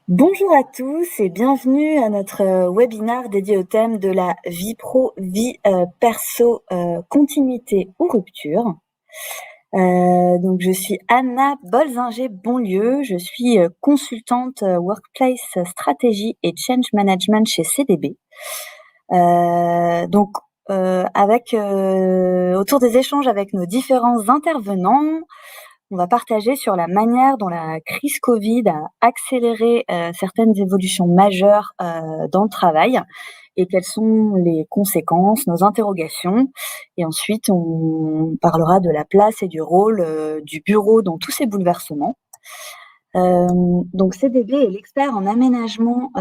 Bonjour à tous et bienvenue à notre webinaire dédié au thème de la vie pro, vie perso, continuité ou rupture. Donc je suis Anna Bolzinger-Bonlieu, je suis consultante Workplace Strategy et Change Management chez CDB. Avec autour des échanges avec nos différents intervenants, on va partager sur la manière dont la crise Covid a accéléré certaines évolutions majeures dans le travail et quelles sont les conséquences, nos interrogations. Et ensuite, on parlera de la place et du rôle du bureau dans tous ces bouleversements. Donc CDB est l'expert en aménagement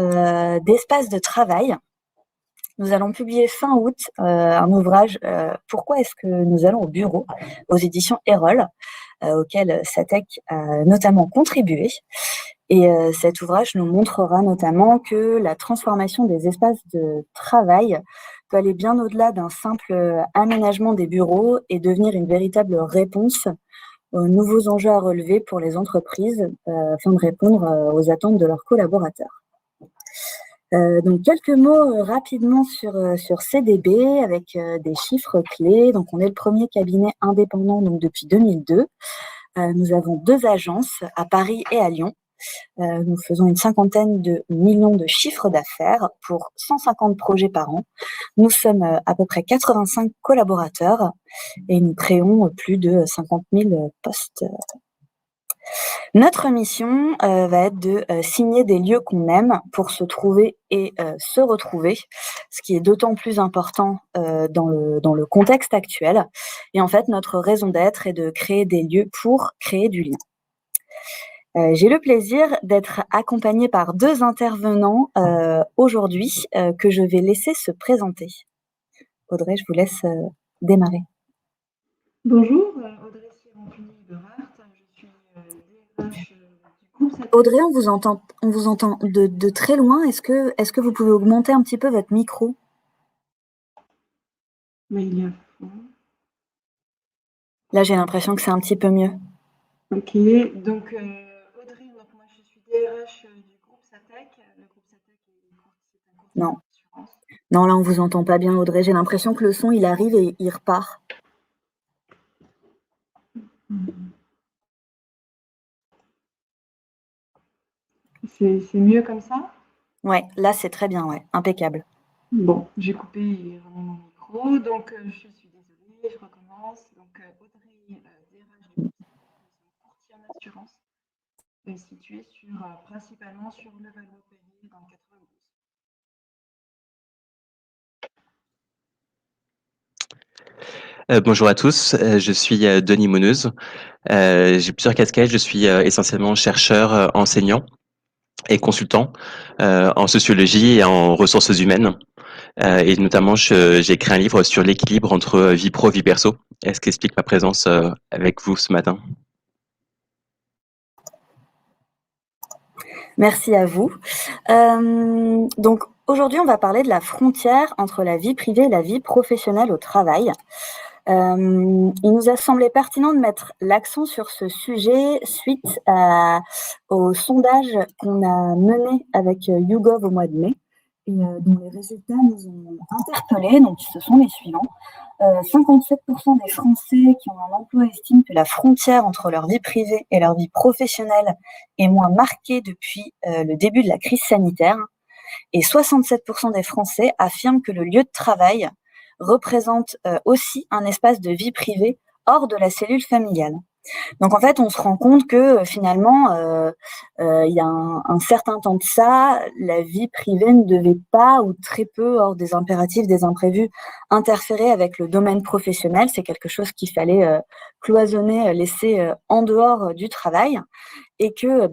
d'espaces de travail. Nous allons publier fin août un ouvrage « Pourquoi est-ce que nous allons au bureau ?» aux éditions Erol, auquel Satec a notamment contribué. Et cet ouvrage nous montrera notamment que la transformation des espaces de travail peut aller bien au-delà d'un simple aménagement des bureaux et devenir une véritable réponse aux nouveaux enjeux à relever pour les entreprises afin de répondre aux attentes de leurs collaborateurs. Donc quelques mots rapidement sur CDB avec des chiffres clés. Donc on est le premier cabinet indépendant donc depuis 2002. Nous avons 2 agences à Paris et à Lyon. Nous faisons une 50aine de millions de chiffres d'affaires pour 150 projets par an. Nous sommes à peu près 85 collaborateurs et nous créons plus de 50 000 postes. Notre mission va être de signer des lieux qu'on aime pour se trouver et se retrouver, ce qui est d'autant plus important dans le contexte actuel. Et en fait, notre raison d'être est de créer des lieux pour créer du lien. J'ai le plaisir d'être accompagnée par 2 intervenants aujourd'hui que je vais laisser se présenter. Audrey, je vous laisse démarrer. Bonjour, Audrey Sirampini-Berart, je suis DRH du groupe Satec. Audrey, on vous entend de très loin. Est-ce que vous pouvez augmenter un petit peu votre micro? Oui, il est à fond. Là, j'ai l'impression que c'est un petit peu mieux. Ok, donc Audrey, donc moi je suis DRH du groupe Satec. Le groupe Satec c'est un courtier d'assurance. Non, là on vous entend pas bien, Audrey. J'ai l'impression que le son il arrive et il repart. C'est mieux comme ça? Ouais, là c'est très bien, ouais, impeccable. Bon, j'ai coupé et remis mon micro, donc je suis désolée, je recommence. Donc Audrey, DRH du groupe Satec, courtier en assurance, situé principalement sur Levallois-Perret dans le 92. Bonjour à tous, je suis Denis Moneuse. J'ai plusieurs casquettes, je suis essentiellement chercheur, enseignant et consultant en sociologie et en ressources humaines. Et notamment, j'ai écrit un livre sur l'équilibre entre vie pro, vie perso. Est-ce qu'explique ma présence avec vous ce matin? Merci à vous. Donc aujourd'hui, on va parler de la frontière entre la vie privée et la vie professionnelle au travail. Il nous a semblé pertinent de mettre l'accent sur ce sujet suite au sondage qu'on a mené avec YouGov au mois de mai et dont les résultats nous ont interpellés. Donc, ce sont les suivants. 57% des Français qui ont un emploi estiment que la frontière entre leur vie privée et leur vie professionnelle est moins marquée depuis le début de la crise sanitaire. Et 67% des Français affirment que le lieu de travail représente aussi un espace de vie privée hors de la cellule familiale. Donc en fait, on se rend compte que finalement, il y a un certain temps de ça, la vie privée ne devait pas ou très peu, hors des impératifs, des imprévus, interférer avec le domaine professionnel. C'est quelque chose qu'il fallait cloisonner, laisser en dehors du travail. Et que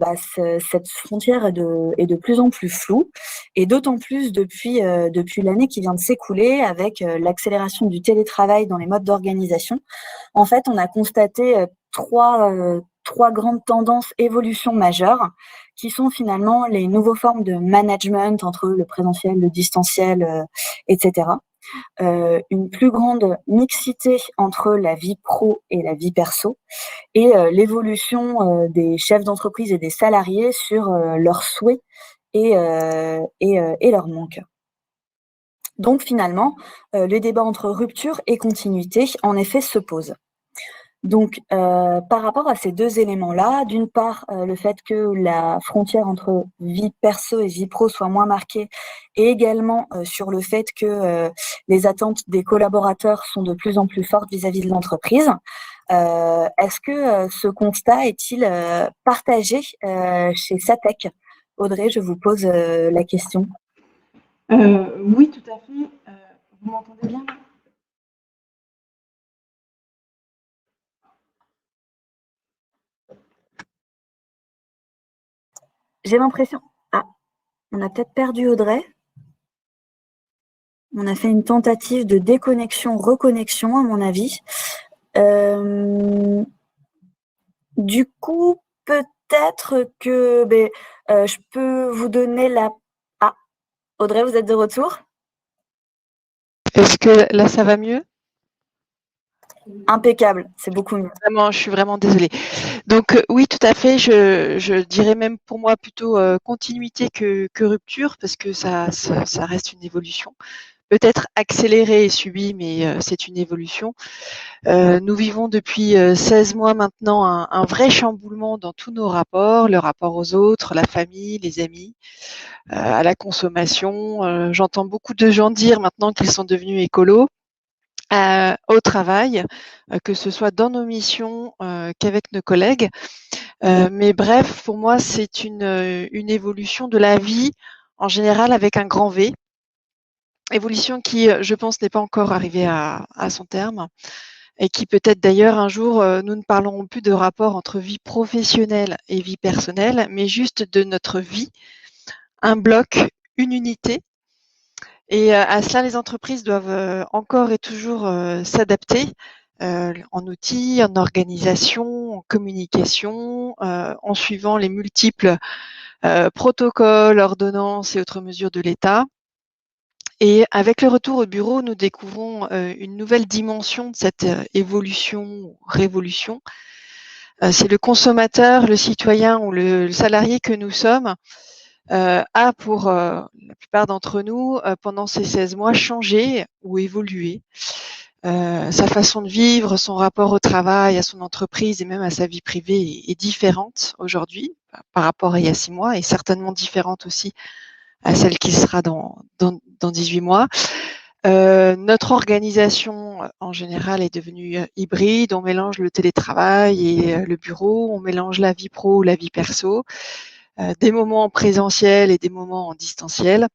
cette frontière est de plus en plus floue, et d'autant plus depuis l'année qui vient de s'écouler avec l'accélération du télétravail dans les modes d'organisation. En fait, on a constaté trois grandes tendances, évolutions majeures, qui sont finalement les nouvelles formes de management entre le présentiel, le distanciel, etc. une plus grande mixité entre la vie pro et la vie perso et l'évolution des chefs d'entreprise et des salariés sur leurs souhaits et leurs manques. Donc finalement, le débat entre rupture et continuité, en effet, se pose. Donc, par rapport à ces 2 éléments-là, d'une part, le fait que la frontière entre vie perso et vie pro soit moins marquée et également, sur le fait que, les attentes des collaborateurs sont de plus en plus fortes vis-à-vis de l'entreprise. Est-ce que, ce constat est-il, partagé, chez Satec? Audrey, je vous pose, la question. Oui, tout à fait. Vous m'entendez bien là? J'ai l'impression on a peut-être perdu Audrey. On a fait une tentative de déconnexion, reconnexion à mon avis. Du coup, peut-être que je peux vous donner la... Ah, Audrey, vous êtes de retour? Est-ce que là, ça va mieux? Impeccable, c'est beaucoup mieux. Vraiment, je suis vraiment désolée. Donc oui, tout à fait, je dirais même pour moi plutôt, continuité que rupture parce que ça reste une évolution. Peut-être accélérée et subie, mais c'est une évolution. Nous vivons depuis, 16 mois maintenant un vrai chamboulement dans tous nos rapports, le rapport aux autres, la famille, les amis, à la consommation. J'entends beaucoup de gens dire maintenant qu'ils sont devenus écolos. Au travail, que ce soit dans nos missions, qu'avec nos collègues. Mais bref, pour moi, c'est une évolution de la vie en général avec un grand V. Évolution qui, je pense, n'est pas encore arrivée à son terme et qui peut-être d'ailleurs un jour, nous ne parlerons plus de rapport entre vie professionnelle et vie personnelle, mais juste de notre vie, un bloc, une unité. Et à cela, les entreprises doivent encore et toujours s'adapter en outils, en organisation, en communication, en suivant les multiples protocoles, ordonnances et autres mesures de l'État. Et avec le retour au bureau, nous découvrons une nouvelle dimension de cette évolution, révolution. C'est le consommateur, le citoyen ou le salarié que nous sommes a pour la plupart d'entre nous, pendant ces 16 mois, changé ou évolué. Sa façon de vivre, son rapport au travail, à son entreprise et même à sa vie privée est différente aujourd'hui par rapport à il y a 6 mois et certainement différente aussi à celle qui sera dans 18 mois. Notre organisation en général est devenue hybride. On mélange le télétravail et le bureau, on mélange la vie pro, la vie perso. Des moments en présentiel et des moments en distanciel.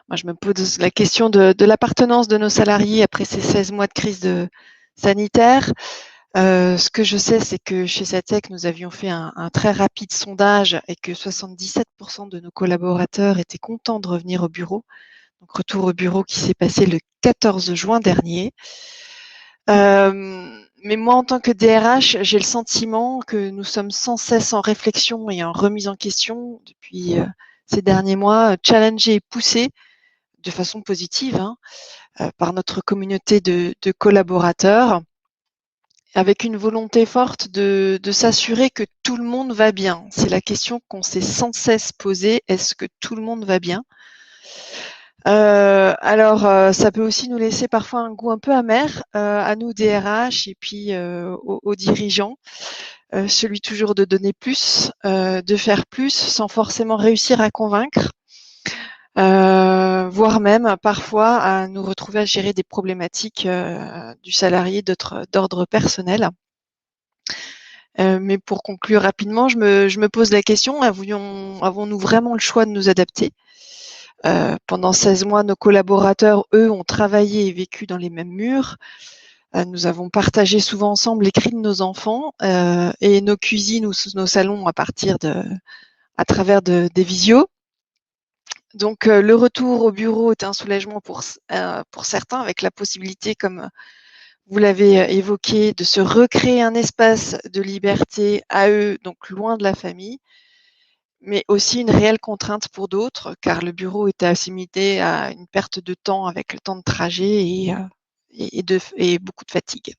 Moi, je me pose la question de l'appartenance de nos salariés après ces 16 mois de crise sanitaire. Ce que je sais, c'est que chez Satec, nous avions fait un très rapide sondage et que 77% de nos collaborateurs étaient contents de revenir au bureau. Donc, retour au bureau qui s'est passé le 14 juin dernier. Mais moi, en tant que DRH, j'ai le sentiment que nous sommes sans cesse en réflexion et en remise en question depuis ces derniers mois, challengés et poussés de façon positive par notre communauté de collaborateurs, avec une volonté forte de s'assurer que tout le monde va bien. C'est la question qu'on s'est sans cesse posée. Est-ce que tout le monde va bien ? Alors, ça peut aussi nous laisser parfois un goût un peu amer à nous DRH et puis aux dirigeants, celui toujours de donner plus, de faire plus sans forcément réussir à convaincre, voire même parfois à nous retrouver à gérer des problématiques du salarié d'ordre personnel. Mais pour conclure rapidement, je me pose la question, avons-nous vraiment le choix de nous adapter ? Pendant 16 mois, nos collaborateurs, eux, ont travaillé et vécu dans les mêmes murs. Nous avons partagé souvent ensemble les cris de nos enfants et nos cuisines ou nos salons à travers des visios. Donc, le retour au bureau est un soulagement pour certains, avec la possibilité, comme vous l'avez évoqué, de se recréer un espace de liberté à eux, donc loin de la famille. mais aussi une réelle contrainte pour d'autres, car le bureau était assimilé à une perte de temps avec le temps de trajet et beaucoup de fatigue.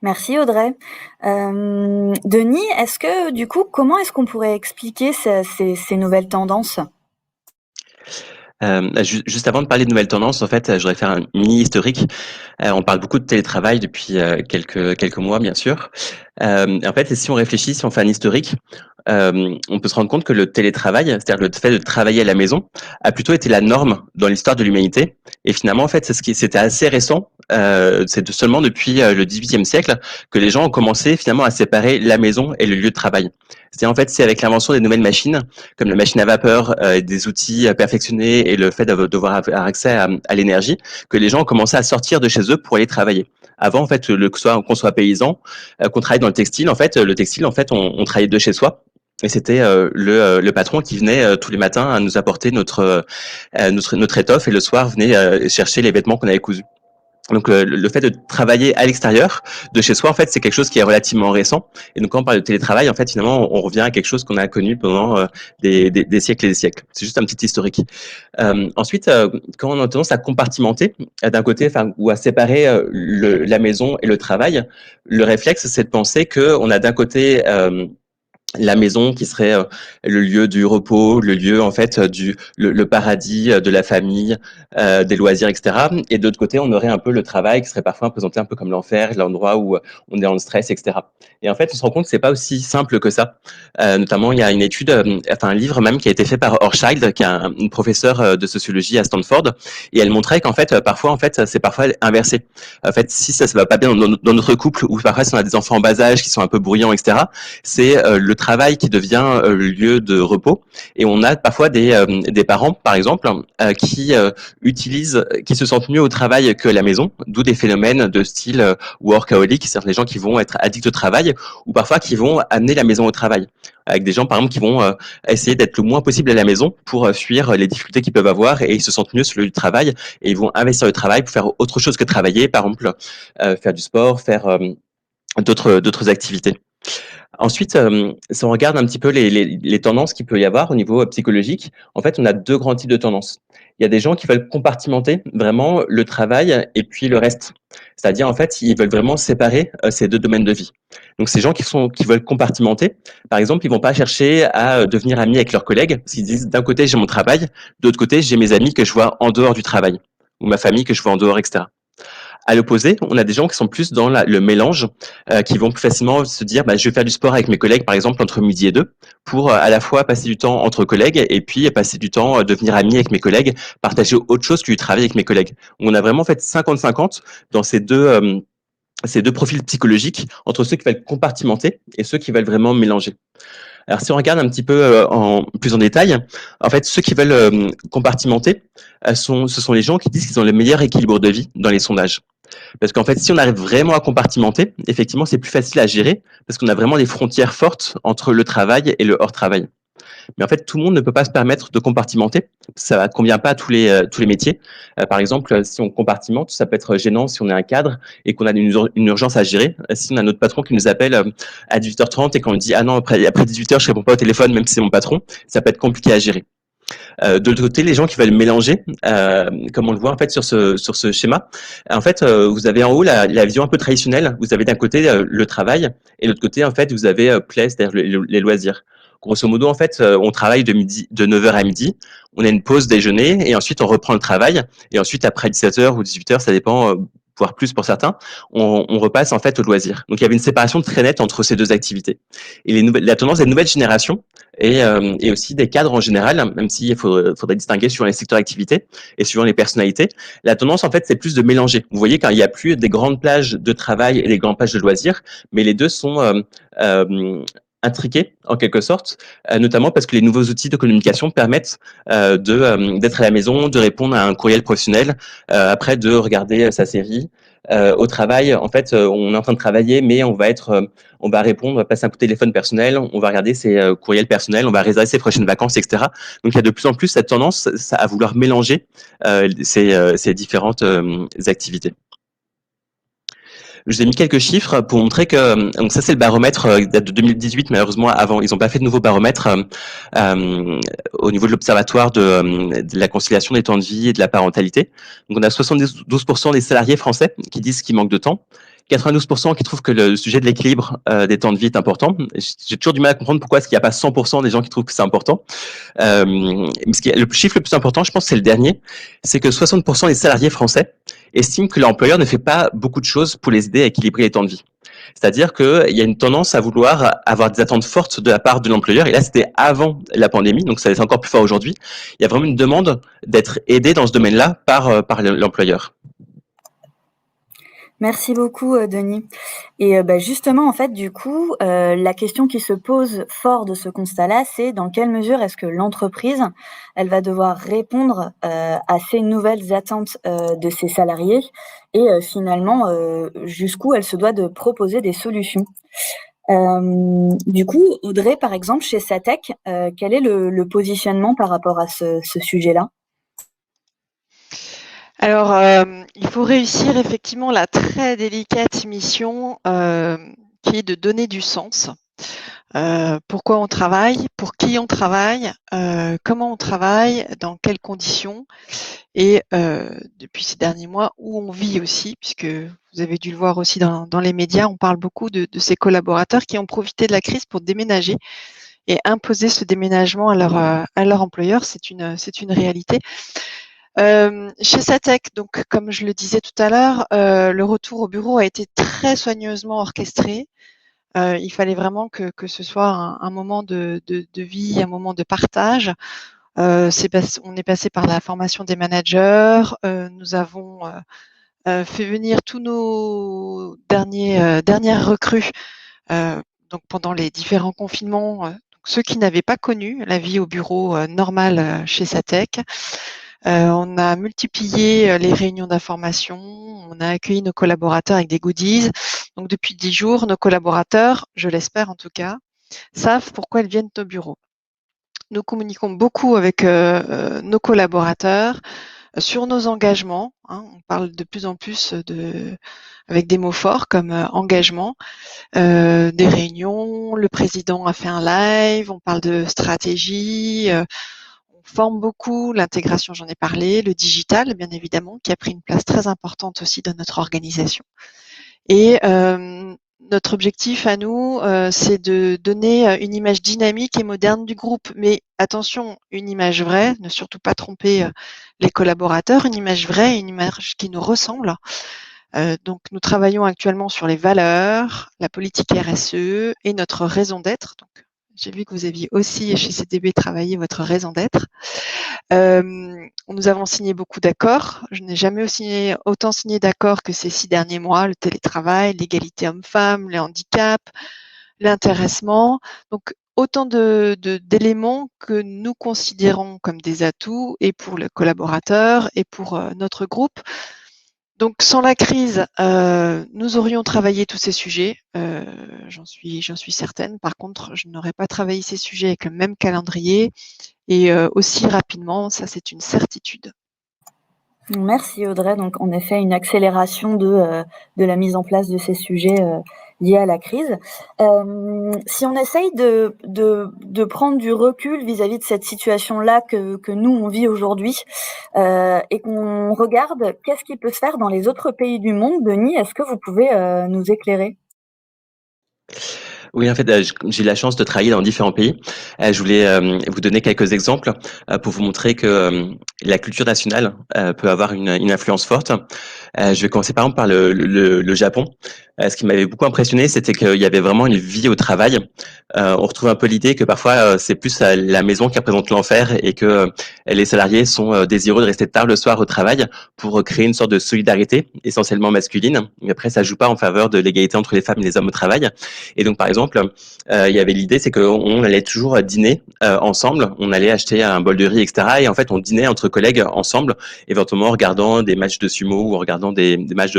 Merci Audrey. Denis, est-ce que du coup, comment est-ce qu'on pourrait expliquer ces nouvelles tendances? Juste avant de parler de nouvelles tendances, en fait, je voudrais faire un mini historique. On parle beaucoup de télétravail depuis quelques mois, bien sûr. En fait, si on réfléchit, si on fait un historique, on peut se rendre compte que le télétravail, c'est-à-dire le fait de travailler à la maison, a plutôt été la norme dans l'histoire de l'humanité. Et finalement, en fait, c'était assez récent. C'est seulement depuis le XVIIIe siècle que les gens ont commencé finalement à séparer la maison et le lieu de travail. C'est avec l'invention des nouvelles machines, comme la machine à vapeur, des outils perfectionnés et le fait de devoir avoir accès à l'énergie, que les gens ont commencé à sortir de chez eux pour aller travailler. Avant, en fait, qu'on soit paysan, qu'on travaille dans le textile, en fait, on travaillait de chez soi. Et c'était le patron qui venait tous les matins à nous apporter notre étoffe et le soir venait chercher les vêtements qu'on avait cousus. Donc le fait de travailler à l'extérieur de chez soi, en fait, c'est quelque chose qui est relativement récent. Et donc quand on parle de télétravail, en fait, finalement, on revient à quelque chose qu'on a connu pendant des siècles et des siècles. C'est juste un petit historique. Ensuite, quand on a tendance à compartimenter d'un côté, ou à séparer la maison et le travail, le réflexe, c'est de penser que on a d'un côté la maison qui serait le lieu du repos, le lieu en fait le paradis de la famille, des loisirs, etc. Et de l'autre côté, on aurait un peu le travail qui serait parfois présenté un peu comme l'enfer, l'endroit où on est dans le stress, etc. Et en fait, on se rend compte que c'est pas aussi simple que ça. Notamment, il y a une étude, un livre même qui a été fait par Hochschild, qui est une professeure de sociologie à Stanford, et elle montrait qu'en fait, c'est parfois inversé. En fait, si ça va pas bien dans notre couple, ou parfois si on a des enfants en bas âge qui sont un peu bruyants, etc., c'est le travail qui devient le lieu de repos. Et on a parfois des parents, par exemple, qui se sentent mieux au travail que à la maison, d'où des phénomènes de style workaholic, c'est-à-dire les gens qui vont être addicts au travail, ou parfois qui vont amener la maison au travail. Avec des gens, par exemple, qui vont essayer d'être le moins possible à la maison pour fuir les difficultés qu'ils peuvent avoir, et ils se sentent mieux sur le lieu de travail, et ils vont investir le travail pour faire autre chose que travailler, par exemple faire du sport, faire d'autres activités. Ensuite, si on regarde un petit peu les tendances qu'il peut y avoir au niveau psychologique, en fait, on a deux grands types de tendances. Il y a des gens qui veulent compartimenter vraiment le travail et puis le reste. C'est-à-dire, en fait, ils veulent vraiment séparer ces deux domaines de vie. Donc, ces gens qui veulent compartimenter, par exemple, ils vont pas chercher à devenir amis avec leurs collègues. S'ils disent, d'un côté, j'ai mon travail, de l'autre côté, j'ai mes amis que je vois en dehors du travail, ou ma famille que je vois en dehors, etc. À l'opposé, on a des gens qui sont plus dans le mélange, qui vont plus facilement se dire je vais faire du sport avec mes collègues, par exemple, entre midi et deux, pour à la fois passer du temps entre collègues et puis passer du temps, devenir ami avec mes collègues, partager autre chose que du travail avec mes collègues. On a vraiment fait 50-50 dans ces deux profils psychologiques, entre ceux qui veulent compartimenter et ceux qui veulent vraiment mélanger. Alors, si on regarde un petit peu plus en détail, en fait, ceux qui veulent compartimenter, ce sont les gens qui disent qu'ils ont le meilleur équilibre de vie dans les sondages. Parce qu'en fait, si on arrive vraiment à compartimenter, effectivement, c'est plus facile à gérer parce qu'on a vraiment des frontières fortes entre le travail et le hors-travail. Mais en fait, tout le monde ne peut pas se permettre de compartimenter. Ça ne convient pas à tous les métiers. Par exemple, si on compartimente, ça peut être gênant si on est un cadre et qu'on a une urgence à gérer. Si on a notre patron qui nous appelle à 18h30 et qu'on nous dit « Ah non, après 18h, je ne réponds pas au téléphone, même si c'est mon patron », ça peut être compliqué à gérer. De l'autre côté, les gens qui veulent mélanger, comme on le voit en fait sur ce schéma, en fait, vous avez en haut la vision un peu traditionnelle. Vous avez d'un côté le travail et de l'autre côté, en fait, vous avez play, c'est-à-dire les loisirs. Grosso modo, en fait, on travaille de 9h à midi, on a une pause déjeuner et ensuite on reprend le travail et ensuite après 17h ou 18h, ça dépend, voire plus pour certains, on repasse en fait au loisir. Donc il y avait une séparation très nette entre ces deux activités. Et la tendance des nouvelles générations et aussi des cadres en général, même s'il faudrait distinguer suivant les secteurs d'activité et suivant les personnalités. La tendance, en fait, c'est plus de mélanger. Vous voyez, quand il n'y a plus des grandes plages de travail et des grandes plages de loisirs, mais les deux sont intriqués en quelque sorte, notamment parce que les nouveaux outils de communication permettent d'être à la maison, de répondre à un courriel professionnel, après de regarder sa série. Au travail, en fait, on est en train de travailler, mais on va répondre, on va passer un coup de téléphone personnel, on va regarder ses courriels personnels, on va réserver ses prochaines vacances, etc. Donc il y a de plus en plus cette tendance à vouloir mélanger ces différentes activités. Je vous ai mis quelques chiffres pour montrer que, donc ça c'est le baromètre qui date de 2018, malheureusement avant, ils n'ont pas fait de nouveau baromètre au niveau de l'observatoire de la conciliation des temps de vie et de la parentalité. Donc on a 72% des salariés français qui disent qu'il manque de temps, 92% qui trouvent que le sujet de l'équilibre des temps de vie est important. J'ai toujours du mal à comprendre pourquoi est-ce qu'il n'y a pas 100% des gens qui trouvent que c'est important. Mais le chiffre le plus important, je pense, c'est le dernier, c'est que 60% des salariés français estiment que l'employeur ne fait pas beaucoup de choses pour les aider à équilibrer les temps de vie. C'est-à-dire qu'il y a une tendance à vouloir avoir des attentes fortes de la part de l'employeur. Et là, c'était avant la pandémie, donc ça va être encore plus fort aujourd'hui. Il y a vraiment une demande d'être aidé dans ce domaine-là par l'employeur. Merci beaucoup, Denis. Et justement, en fait, du coup, la question qui se pose fort de ce constat-là, c'est dans quelle mesure est-ce que l'entreprise, elle va devoir répondre à ces nouvelles attentes de ses salariés et finalement, jusqu'où elle se doit de proposer des solutions. Du coup, Audrey, par exemple, chez Satec, quel est le positionnement par rapport à ce sujet-là? Alors, il faut réussir effectivement la très délicate mission qui est de donner du sens. Pourquoi on travaille, pour qui on travaille, comment on travaille, dans quelles conditions et depuis ces derniers mois, où on vit aussi, puisque vous avez dû le voir aussi dans les médias, on parle beaucoup de ces collaborateurs qui ont profité de la crise pour déménager et imposer ce déménagement à leur employeur. C'est une réalité. Chez Satec, donc comme je le disais tout à l'heure, le retour au bureau a été très soigneusement orchestré. Il fallait vraiment que ce soit un moment de vie, un moment de partage. On est passé par la formation des managers. Nous avons fait venir tous nos dernières recrues donc pendant les différents confinements. Donc ceux qui n'avaient pas connu la vie au bureau normale chez Satec. On a multiplié les réunions d'information, on a accueilli nos collaborateurs avec des goodies. Donc depuis 10 jours, nos collaborateurs, je l'espère en tout cas, savent pourquoi ils viennent au bureau. Nous communiquons beaucoup avec nos collaborateurs sur nos engagements. On parle de plus en plus avec des mots forts comme engagement, des réunions. Le président a fait un live, on parle de stratégie. On forme beaucoup, l'intégration, j'en ai parlé, le digital, bien évidemment, qui a pris une place très importante aussi dans notre organisation. Et notre objectif à nous, c'est de donner une image dynamique et moderne du groupe. Mais attention, une image vraie, ne surtout pas tromper les collaborateurs, une image vraie, une image qui nous ressemble. Donc nous travaillons actuellement sur les valeurs, la politique RSE et notre raison d'être. Donc j'ai vu que vous aviez aussi chez CDB travaillé votre raison d'être. Nous avons signé beaucoup d'accords. Je n'ai jamais autant signé d'accords que ces 6 derniers mois. Le télétravail, l'égalité homme-femme, le handicap, l'intéressement. Donc autant d'éléments que nous considérons comme des atouts et pour le collaborateur et pour notre groupe. Donc sans la crise, nous aurions travaillé tous ces sujets, j'en suis certaine. Par contre, je n'aurais pas travaillé ces sujets avec le même calendrier et aussi rapidement, ça c'est une certitude. Merci Audrey. Donc en effet, une accélération de la mise en place de ces sujets liés à la crise. Si on essaye de prendre du recul vis-à-vis de cette situation-là que nous, on vit aujourd'hui, et qu'on regarde qu'est-ce qui peut se faire dans les autres pays du monde, Denis, est-ce que vous pouvez nous éclairer? Oui, en fait, j'ai la chance de travailler dans différents pays. Je voulais vous donner quelques exemples pour vous montrer que la culture nationale peut avoir une influence forte. Je vais commencer par exemple par le Japon. Ce qui m'avait beaucoup impressionné, c'était qu'il y avait vraiment une vie au travail. On retrouve un peu l'idée que parfois c'est plus la maison qui représente l'enfer et que les salariés sont désireux de rester tard le soir au travail pour créer une sorte de solidarité essentiellement masculine. Mais après, ça joue pas en faveur de l'égalité entre les femmes et les hommes au travail. Et donc, par exemple, il y avait l'idée, c'est qu'on allait toujours dîner ensemble. On allait acheter un bol de riz, etc. Et en fait, on dînait entre collègues ensemble, éventuellement en regardant des matchs de sumo ou en regardant des matchs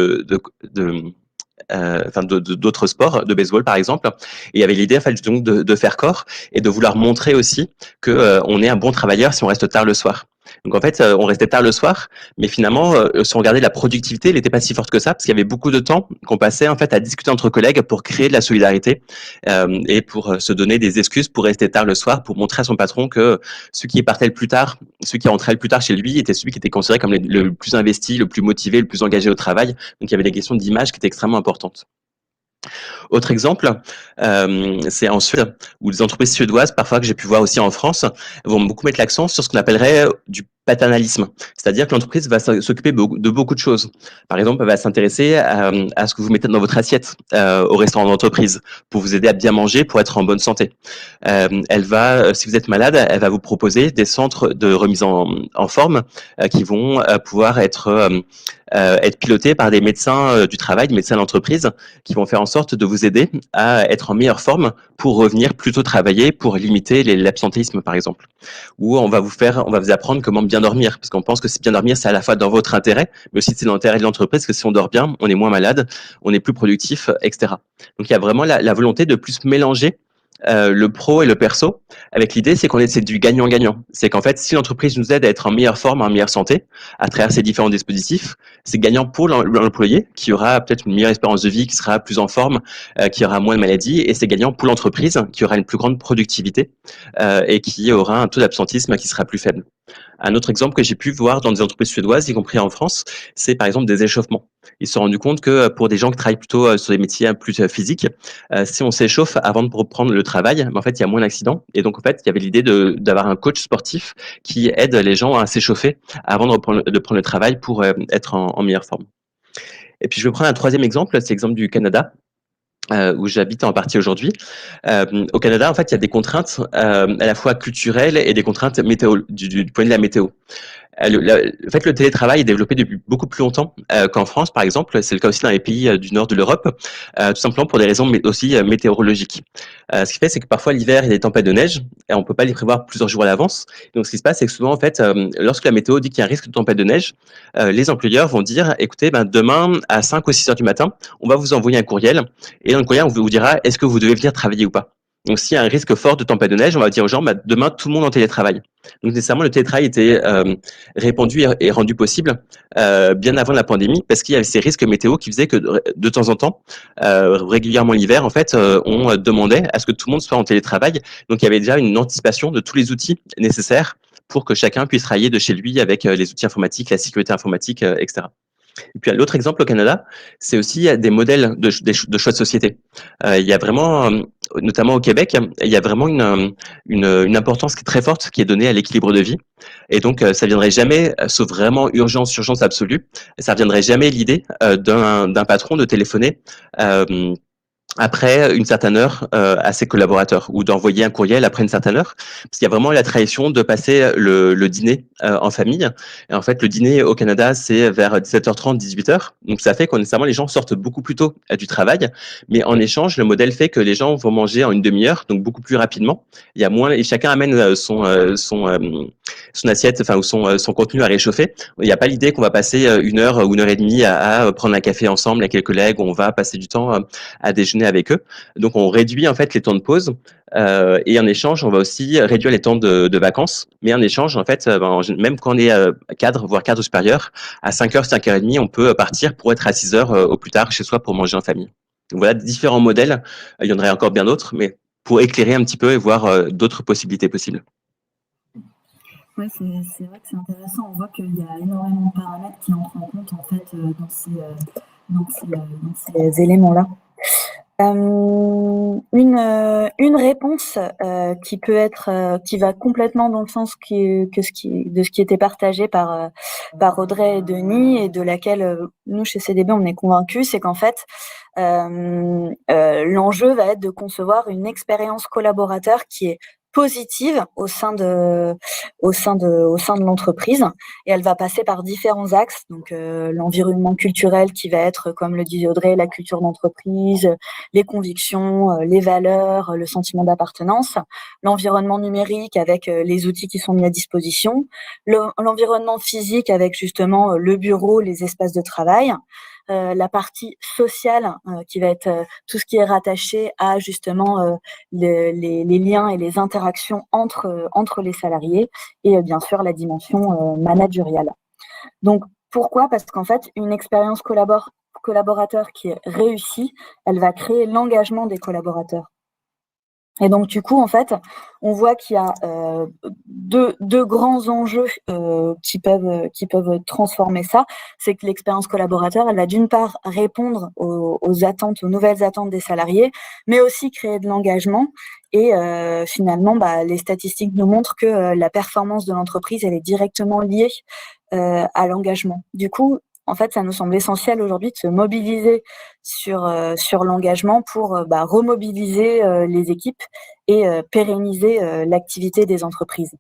d'autres sports, de baseball par exemple. Et il y avait l'idée en fait donc de faire corps et de vouloir montrer aussi que on est un bon travailleur si on reste tard le soir. Donc en fait, on restait tard le soir, mais finalement, si on regardait la productivité, elle n'était pas si forte que ça, parce qu'il y avait beaucoup de temps qu'on passait en fait à discuter entre collègues pour créer de la solidarité et pour se donner des excuses pour rester tard le soir, pour montrer à son patron que celui qui partait le plus tard, celui qui rentrait le plus tard chez lui, était celui qui était considéré comme le plus investi, le plus motivé, le plus engagé au travail. Donc il y avait des questions d'image qui étaient extrêmement importantes. Autre exemple, c'est en Suède, où les entreprises suédoises, parfois que j'ai pu voir aussi en France, vont beaucoup mettre l'accent sur ce qu'on appellerait du paternalisme. C'est-à-dire que l'entreprise va s'occuper de beaucoup de choses. Par exemple, elle va s'intéresser à ce que vous mettez dans votre assiette au restaurant d'entreprise, pour vous aider à bien manger, pour être en bonne santé. Elle va, si vous êtes malade, elle va vous proposer des centres de remise en forme qui vont pouvoir être pilotés par des médecins du travail, des médecins d'entreprise, qui vont faire en sorte de vous aider à être en meilleure forme pour revenir plus tôt travailler, pour limiter l'absentéisme, par exemple. Ou on va vous apprendre comment bien dormir, parce qu'on pense que bien dormir, c'est à la fois dans votre intérêt, mais aussi c'est dans l'intérêt de l'entreprise, parce que si on dort bien, on est moins malade, on est plus productif, etc. Donc il y a vraiment la volonté de plus mélanger le pro et le perso, avec l'idée c'est du gagnant-gagnant. C'est qu'en fait, si l'entreprise nous aide à être en meilleure forme, en meilleure santé, à travers ces différents dispositifs, c'est gagnant pour l'employé, qui aura peut-être une meilleure espérance de vie, qui sera plus en forme, qui aura moins de maladies, et c'est gagnant pour l'entreprise, qui aura une plus grande productivité et qui aura un taux d'absentisme qui sera plus faible. Un autre exemple que j'ai pu voir dans des entreprises suédoises, y compris en France, c'est par exemple des échauffements. Ils se sont rendus compte que pour des gens qui travaillent plutôt sur des métiers plus physiques, si on s'échauffe avant de reprendre le travail, en fait, il y a moins d'accidents. Et donc, en fait, il y avait l'idée d'avoir un coach sportif qui aide les gens à s'échauffer avant de prendre le travail pour être en meilleure forme. Et puis, je vais prendre un troisième exemple, c'est l'exemple du Canada. Où j'habite en partie aujourd'hui. Au Canada, en fait, il y a des contraintes à la fois culturelles et des contraintes météo, du point de vue de la météo. En fait, le télétravail est développé depuis beaucoup plus longtemps qu'en France, par exemple. C'est le cas aussi dans les pays du nord de l'Europe, tout simplement pour des raisons aussi météorologiques. Ce qui fait, c'est que parfois l'hiver, il y a des tempêtes de neige et on peut pas les prévoir plusieurs jours à l'avance. Donc, ce qui se passe, c'est que souvent, en fait, lorsque la météo dit qu'il y a un risque de tempête de neige, les employeurs vont dire, écoutez, demain à 5 ou 6 heures du matin, on va vous envoyer un courriel et dans le courriel, on vous dira, est-ce que vous devez venir travailler ou pas? Donc, s'il y a un risque fort de tempête de neige, on va dire aux gens, demain, tout le monde en télétravail. Donc, nécessairement, le télétravail était répandu et rendu possible bien avant la pandémie, parce qu'il y avait ces risques météo qui faisaient que de temps en temps, régulièrement l'hiver, en fait, on demandait à ce que tout le monde soit en télétravail. Donc, il y avait déjà une anticipation de tous les outils nécessaires pour que chacun puisse travailler de chez lui avec les outils informatiques, la sécurité informatique, etc. Et puis l'autre exemple au Canada, c'est aussi des modèles de choix de société. Il y a vraiment, notamment au Québec, il y a vraiment une importance qui est très forte qui est donnée à l'équilibre de vie. Et donc ça viendrait jamais, sauf vraiment urgence absolue, ça viendrait jamais l'idée d'un patron de téléphoner après une certaine heure à ses collaborateurs ou d'envoyer un courriel après une certaine heure, parce qu'il y a vraiment la tradition de passer le dîner en famille. Et en fait, le dîner au Canada, c'est vers 17h30, 18h. Donc ça fait que nécessairement les gens sortent beaucoup plus tôt du travail, mais en échange, le modèle fait que les gens vont manger en une demi-heure, donc beaucoup plus rapidement. Il y a moins et chacun amène son assiette, enfin ou son contenu à réchauffer. Il n'y a pas l'idée qu'on va passer une heure ou une heure et demie à prendre un café ensemble avec les collègues, on va passer du temps à déjeuner avec eux. Donc on réduit en fait les temps de pause et en échange, on va aussi réduire les temps de vacances. Mais en échange, en fait, même quand on est cadre, voire cadre supérieur, à 5h, 5h30, on peut partir pour être à 6h au plus tard chez soi pour manger en famille. Donc voilà différents modèles. Il y en aurait encore bien d'autres, mais pour éclairer un petit peu et voir d'autres possibilités possibles. Oui, c'est vrai que c'est intéressant. On voit qu'il y a énormément de paramètres qui entrent en compte en fait dans ces éléments-là. Une réponse qui peut être qui va complètement dans le sens de ce qui était partagé par Audrey et Denis et de laquelle nous chez CDB on est convaincus, c'est qu'en fait l'enjeu va être de concevoir une expérience collaborateur qui est positive au sein de l'entreprise et elle va passer par différents axes, donc l'environnement culturel qui va être, comme le disait Audrey, la culture d'entreprise, les convictions, les valeurs, le sentiment d'appartenance, l'environnement numérique avec les outils qui sont mis à disposition, l'environnement physique avec justement le bureau, les espaces de travail, la partie sociale qui va être tout ce qui est rattaché à justement les liens et les interactions entre les salariés et bien sûr la dimension managériale. Donc pourquoi? Parce qu'en fait, une expérience collaborateur qui est réussie, elle va créer l'engagement des collaborateurs. Et donc du coup, en fait, on voit qu'il y a deux grands enjeux qui peuvent transformer ça. C'est que l'expérience collaborateur, elle va d'une part répondre aux attentes, aux nouvelles attentes des salariés, mais aussi créer de l'engagement. Et finalement, les statistiques nous montrent que la performance de l'entreprise, elle est directement liée à l'engagement. Du coup, en fait, ça nous semble essentiel aujourd'hui de se mobiliser sur l'engagement pour remobiliser les équipes et pérenniser l'activité des entreprises.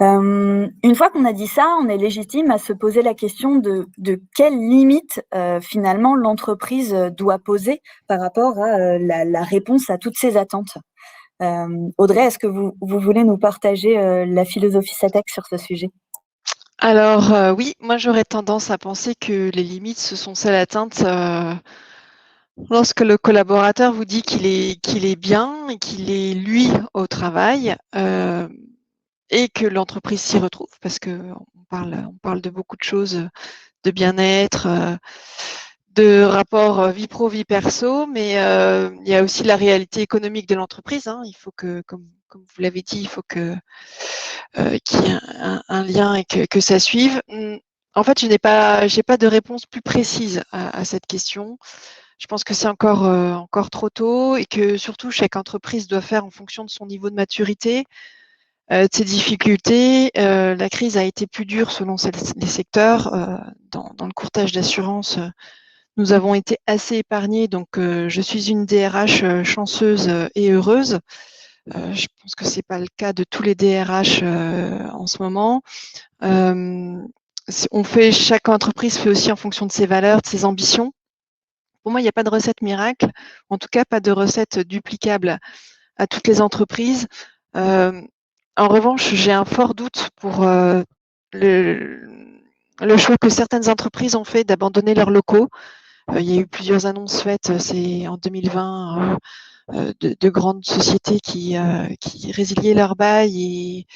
Une fois qu'on a dit ça, on est légitime à se poser la question de quelles limites finalement l'entreprise doit poser par rapport à la réponse à toutes ces attentes. Audrey, est-ce que vous voulez nous partager la philosophie SATEC sur ce sujet? Alors oui, moi j'aurais tendance à penser que les limites, ce sont celles atteintes lorsque le collaborateur vous dit qu'il est bien et qu'il est lui au travail et que l'entreprise s'y retrouve, parce qu'on parle de beaucoup de choses, de bien-être, de rapport vie pro, vie perso, mais il y a aussi la réalité économique de l'entreprise. Il faut que, comme vous l'avez dit, il faut qu'il y ait un lien et que ça suive. En fait, j'ai pas de réponse plus précise à cette question. Je pense que c'est encore trop tôt et que surtout chaque entreprise doit faire en fonction de son niveau de maturité, de ses difficultés. La crise a été plus dure selon les secteurs. Dans le courtage d'assurance, nous avons été assez épargnés, donc je suis une DRH chanceuse et heureuse. Je pense que c'est pas le cas de tous les DRH en ce moment. Chaque entreprise fait aussi en fonction de ses valeurs, de ses ambitions. Pour moi, il n'y a pas de recette miracle, en tout cas pas de recette duplicable à toutes les entreprises. En revanche, j'ai un fort doute pour le choix que certaines entreprises ont fait d'abandonner leurs locaux. Il y a eu plusieurs annonces faites, c'est en 2020, de grandes sociétés qui résiliaient leur bail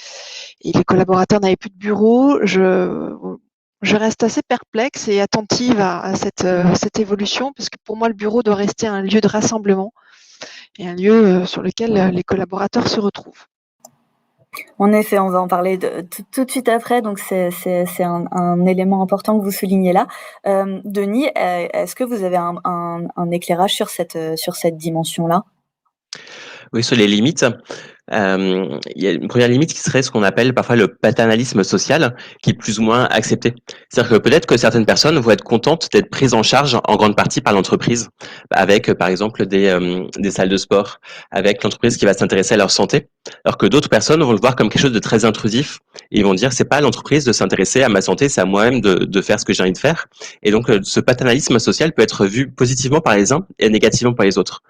et les collaborateurs n'avaient plus de bureau. Je reste assez perplexe et attentive à cette évolution, parce que pour moi, le bureau doit rester un lieu de rassemblement et un lieu sur lequel les collaborateurs se retrouvent. En effet, on va en parler tout de suite après, donc c'est un élément important que vous soulignez là. Denis, est-ce que vous avez un éclairage sur cette dimension-là? Oui, sur les limites, il y a une première limite qui serait ce qu'on appelle parfois le paternalisme social, qui est plus ou moins accepté. C'est-à-dire que peut-être que certaines personnes vont être contentes d'être prises en charge en grande partie par l'entreprise, avec par exemple des salles de sport, avec l'entreprise qui va s'intéresser à leur santé, alors que d'autres personnes vont le voir comme quelque chose de très intrusif et ils vont dire c'est pas à l'entreprise de s'intéresser à ma santé, c'est à moi-même de faire ce que j'ai envie de faire. Et donc ce paternalisme social peut être vu positivement par les uns et négativement par les autres.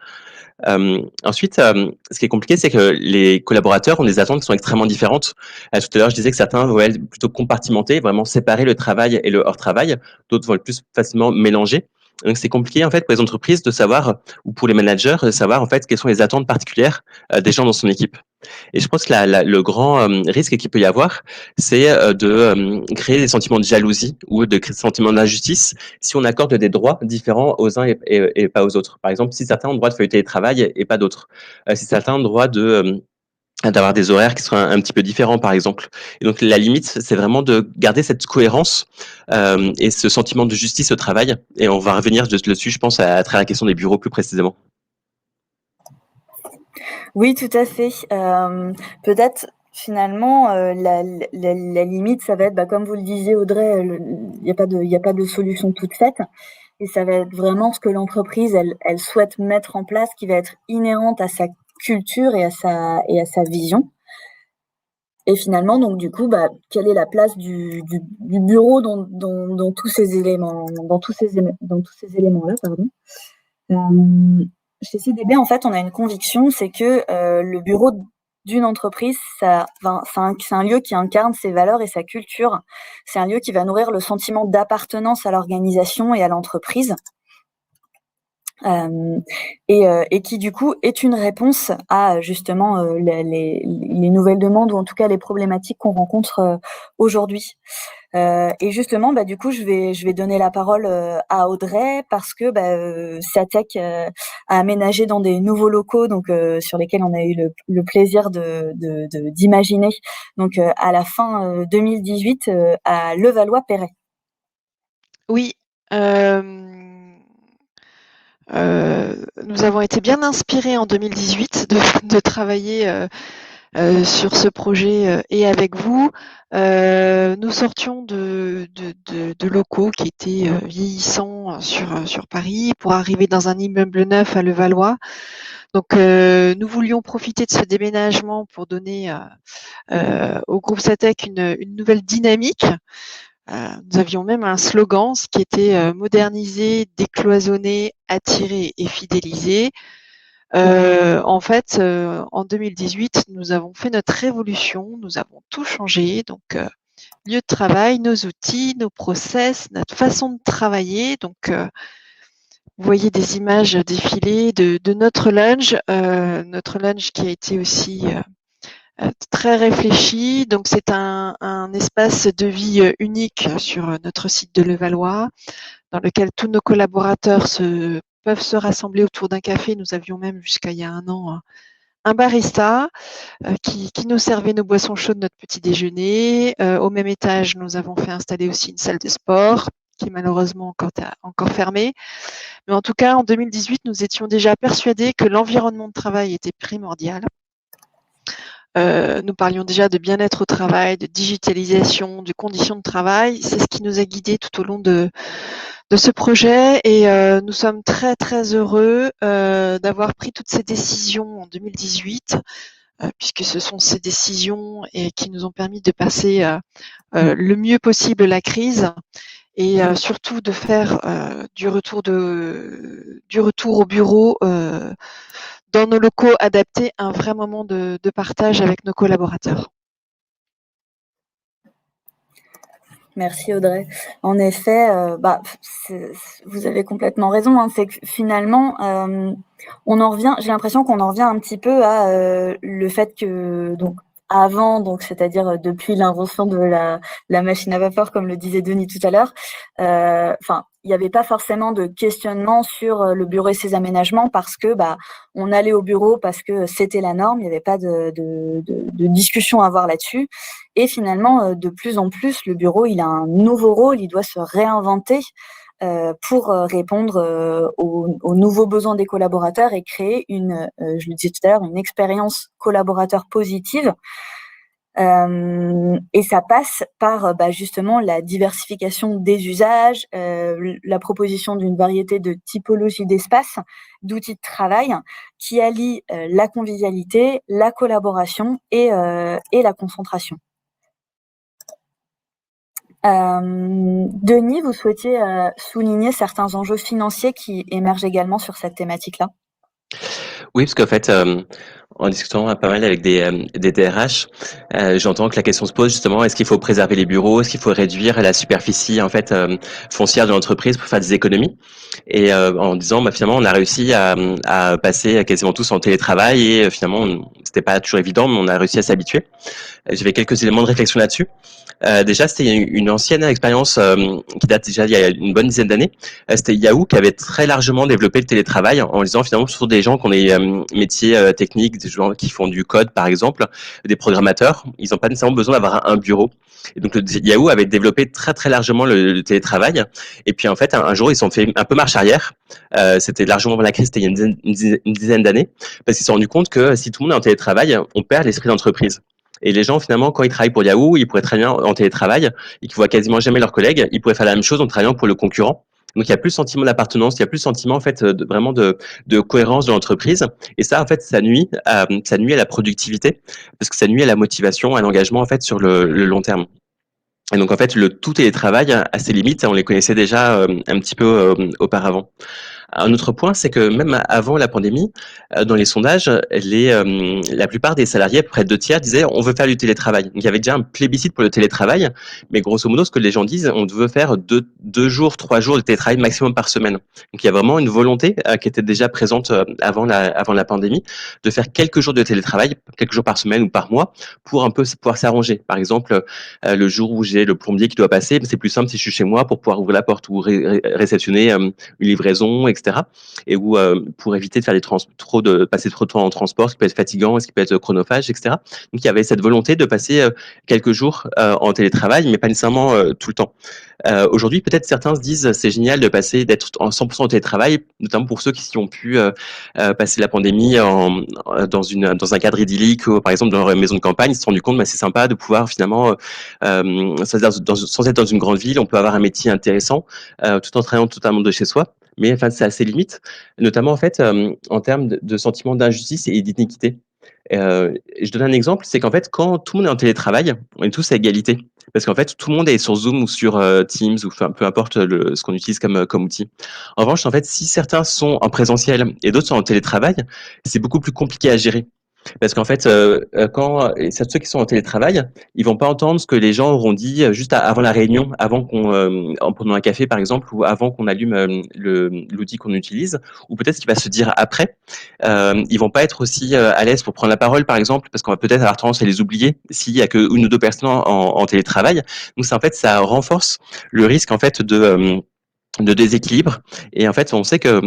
Ensuite, ce qui est compliqué, c'est que les collaborateurs ont des attentes qui sont extrêmement différentes. Tout à l'heure, je disais que certains vont être plutôt compartimentés, vraiment séparer le travail et le hors-travail. D'autres vont être plus facilement mélangés. Donc, c'est compliqué, en fait, pour les entreprises de savoir, ou pour les managers, de savoir, en fait, quelles sont les attentes particulières des gens dans son équipe. Et je pense que le grand risque qu'il peut y avoir, c'est de créer des sentiments de jalousie ou de créer des sentiments d'injustice si on accorde des droits différents aux uns et pas aux autres. Par exemple, si certains ont le droit de faire du télétravail et pas d'autres. Si certains ont le droit d'avoir des horaires qui sont un petit peu différents, par exemple. Et donc, la limite, c'est vraiment de garder cette cohérence et ce sentiment de justice au travail. Et on va revenir dessus, je pense, à travers la question des bureaux plus précisément. Oui, tout à fait. Peut-être finalement la limite, ça va être, comme vous le disiez Audrey, il y a pas de solution toute faite, et ça va être vraiment ce que l'entreprise elle souhaite mettre en place, qui va être inhérente à sa culture et à sa vision. Et finalement, donc du coup, quelle est la place du bureau dans tous ces éléments, dans tous ces éléments-là, pardon. Chez CDB, en fait, on a une conviction, c'est que le bureau d'une entreprise, c'est un lieu qui incarne ses valeurs et sa culture. C'est un lieu qui va nourrir le sentiment d'appartenance à l'organisation et à l'entreprise. Et qui du coup est une réponse à justement les nouvelles demandes ou en tout cas les problématiques qu'on rencontre aujourd'hui. Et justement, du coup, je vais donner la parole à Audrey parce que Satech a aménagé dans des nouveaux locaux, donc sur lesquels on a eu le plaisir d'imaginer. Donc à la fin 2018 à Levallois-Perret. Oui. Nous avons été bien inspirés en 2018 de travailler sur ce projet et avec vous. Nous sortions de locaux qui étaient vieillissants sur Paris pour arriver dans un immeuble neuf à Levallois. Donc nous voulions profiter de ce déménagement pour donner au groupe Satech une nouvelle dynamique. Nous avions même un slogan, ce qui était moderniser, décloisonner, attirer et fidéliser. En fait, en 2018, nous avons fait notre révolution, nous avons tout changé. Donc, lieu de travail, nos outils, nos process, notre façon de travailler. Donc, vous voyez des images défiler de notre lunch qui a été aussi très réfléchi. Donc, c'est un espace de vie unique sur notre site de Levallois, dans lequel tous nos collaborateurs peuvent se rassembler autour d'un café. Nous avions même jusqu'à il y a un an un barista qui nous servait nos boissons chaudes, notre petit déjeuner. Au même étage, nous avons fait installer aussi une salle de sport qui est malheureusement encore fermée. Mais en tout cas, en 2018, nous étions déjà persuadés que l'environnement de travail était primordial. Nous parlions déjà de bien-être au travail, de digitalisation, de conditions de travail. C'est ce qui nous a guidés tout au long de ce projet et nous sommes très très heureux d'avoir pris toutes ces décisions en 2018 puisque ce sont ces décisions qui nous ont permis de passer le mieux possible la crise et surtout de faire du retour au bureau dans nos locaux adaptés un vrai moment de partage avec nos collaborateurs. Merci Audrey. En effet, vous avez complètement raison. Hein, c'est que finalement, on en revient. J'ai l'impression qu'on en revient un petit peu à le fait que avant, c'est-à-dire depuis l'invention de la machine à vapeur, comme le disait Denis tout à l'heure, il n'y avait pas forcément de questionnement sur le bureau et ses aménagements parce que on allait au bureau parce que c'était la norme. Il n'y avait pas de discussion à avoir là-dessus. Et finalement, de plus en plus, le bureau, il a un nouveau rôle. Il doit se réinventer pour répondre aux nouveaux besoins des collaborateurs et créer je le disais tout à l'heure, une expérience collaborateur positive. Et ça passe par justement la diversification des usages, la proposition d'une variété de typologies d'espaces, d'outils de travail qui allient la convivialité, la collaboration et la concentration. Denis, vous souhaitiez souligner certains enjeux financiers qui émergent également sur cette thématique-là? Oui, parce qu'en fait, en discutant pas mal avec des DRH, j'entends que la question se pose justement, est-ce qu'il faut préserver les bureaux, est-ce qu'il faut réduire la superficie en fait foncière de l'entreprise pour faire des économies? Et en disant, finalement, on a réussi à passer quasiment tous en télétravail et finalement, c'était pas toujours évident, mais on a réussi à s'habituer. J'avais quelques éléments de réflexion là-dessus. Déjà, c'était une ancienne expérience qui date déjà il y a une bonne dizaine d'années. C'était Yahoo qui avait très largement développé le télétravail en disant finalement surtout des gens qui ont des métiers techniques, des gens qui font du code par exemple, des programmateurs, ils n'ont pas nécessairement besoin d'avoir un bureau. Et donc Yahoo avait développé très très largement le télétravail. Et puis en fait un jour ils se sont fait un peu marche arrière. C'était largement avant la crise, c'était il y a une dizaine d'années, parce qu'ils se sont rendus compte que si tout le monde est en télétravail, on perd l'esprit d'entreprise. Et les gens, finalement, quand ils travaillent pour Yahoo, ils pourraient très bien en télétravail et qu'ils voient quasiment jamais leurs collègues. Ils pourraient faire la même chose en travaillant pour le concurrent. Donc, il y a plus le sentiment d'appartenance, il y a plus le sentiment, en fait, vraiment de cohérence de l'entreprise. Et ça, en fait, ça nuit à la productivité parce que ça nuit à la motivation, à l'engagement, en fait, sur le long terme. Et donc, en fait, le tout télétravail a ses limites. On les connaissait déjà un petit peu auparavant. Un autre point, c'est que même avant la pandémie, dans les sondages, la plupart des salariés, à peu près 2 tiers, disaient on veut faire du télétravail. Donc il y avait déjà un plébiscite pour le télétravail, mais grosso modo, ce que les gens disent, on veut faire 2 jours, 3 jours de télétravail maximum par semaine. Donc il y a vraiment une volonté qui était déjà présente avant la pandémie, de faire quelques jours de télétravail, quelques jours par semaine ou par mois, pour un peu pouvoir s'arranger. Par exemple, le jour où j'ai le plombier qui doit passer, c'est plus simple si je suis chez moi pour pouvoir ouvrir la porte ou réceptionner une livraison, etc. Et où pour éviter de faire passer trop de temps en transport, ce qui peut être fatigant, ce qui peut être chronophage, etc. Donc il y avait cette volonté de passer quelques jours en télétravail, mais pas nécessairement tout le temps. Aujourd'hui, peut-être certains se disent c'est génial de passer d'être en 100% en télétravail, notamment pour ceux qui ont pu passer la pandémie dans un cadre idyllique, ou, par exemple dans leur maison de campagne, ils se sont rendu compte c'est sympa de pouvoir finalement, sans être dans une grande ville, on peut avoir un métier intéressant tout en travaillant totalement de chez soi. Mais enfin, c'est assez limite, notamment en fait en termes de sentiment d'injustice et d'iniquité. Je donne un exemple, c'est qu'en fait, quand tout le monde est en télétravail, on est tous à égalité. Parce qu'en fait, tout le monde est sur Zoom ou sur Teams ou peu importe ce qu'on utilise comme outil. En revanche, en fait, si certains sont en présentiel et d'autres sont en télétravail, c'est beaucoup plus compliqué à gérer. Parce qu'en fait, ceux qui sont en télétravail, ils vont pas entendre ce que les gens auront dit juste avant la réunion, en prenant un café par exemple, ou avant qu'on allume l'outil qu'on utilise, ou peut-être ce qui va se dire après. Ils vont pas être aussi à l'aise pour prendre la parole par exemple, parce qu'on va peut-être avoir tendance à les oublier s'il y a que une ou deux personnes en télétravail. Donc ça renforce le risque en fait de déséquilibre. Et en fait, on sait que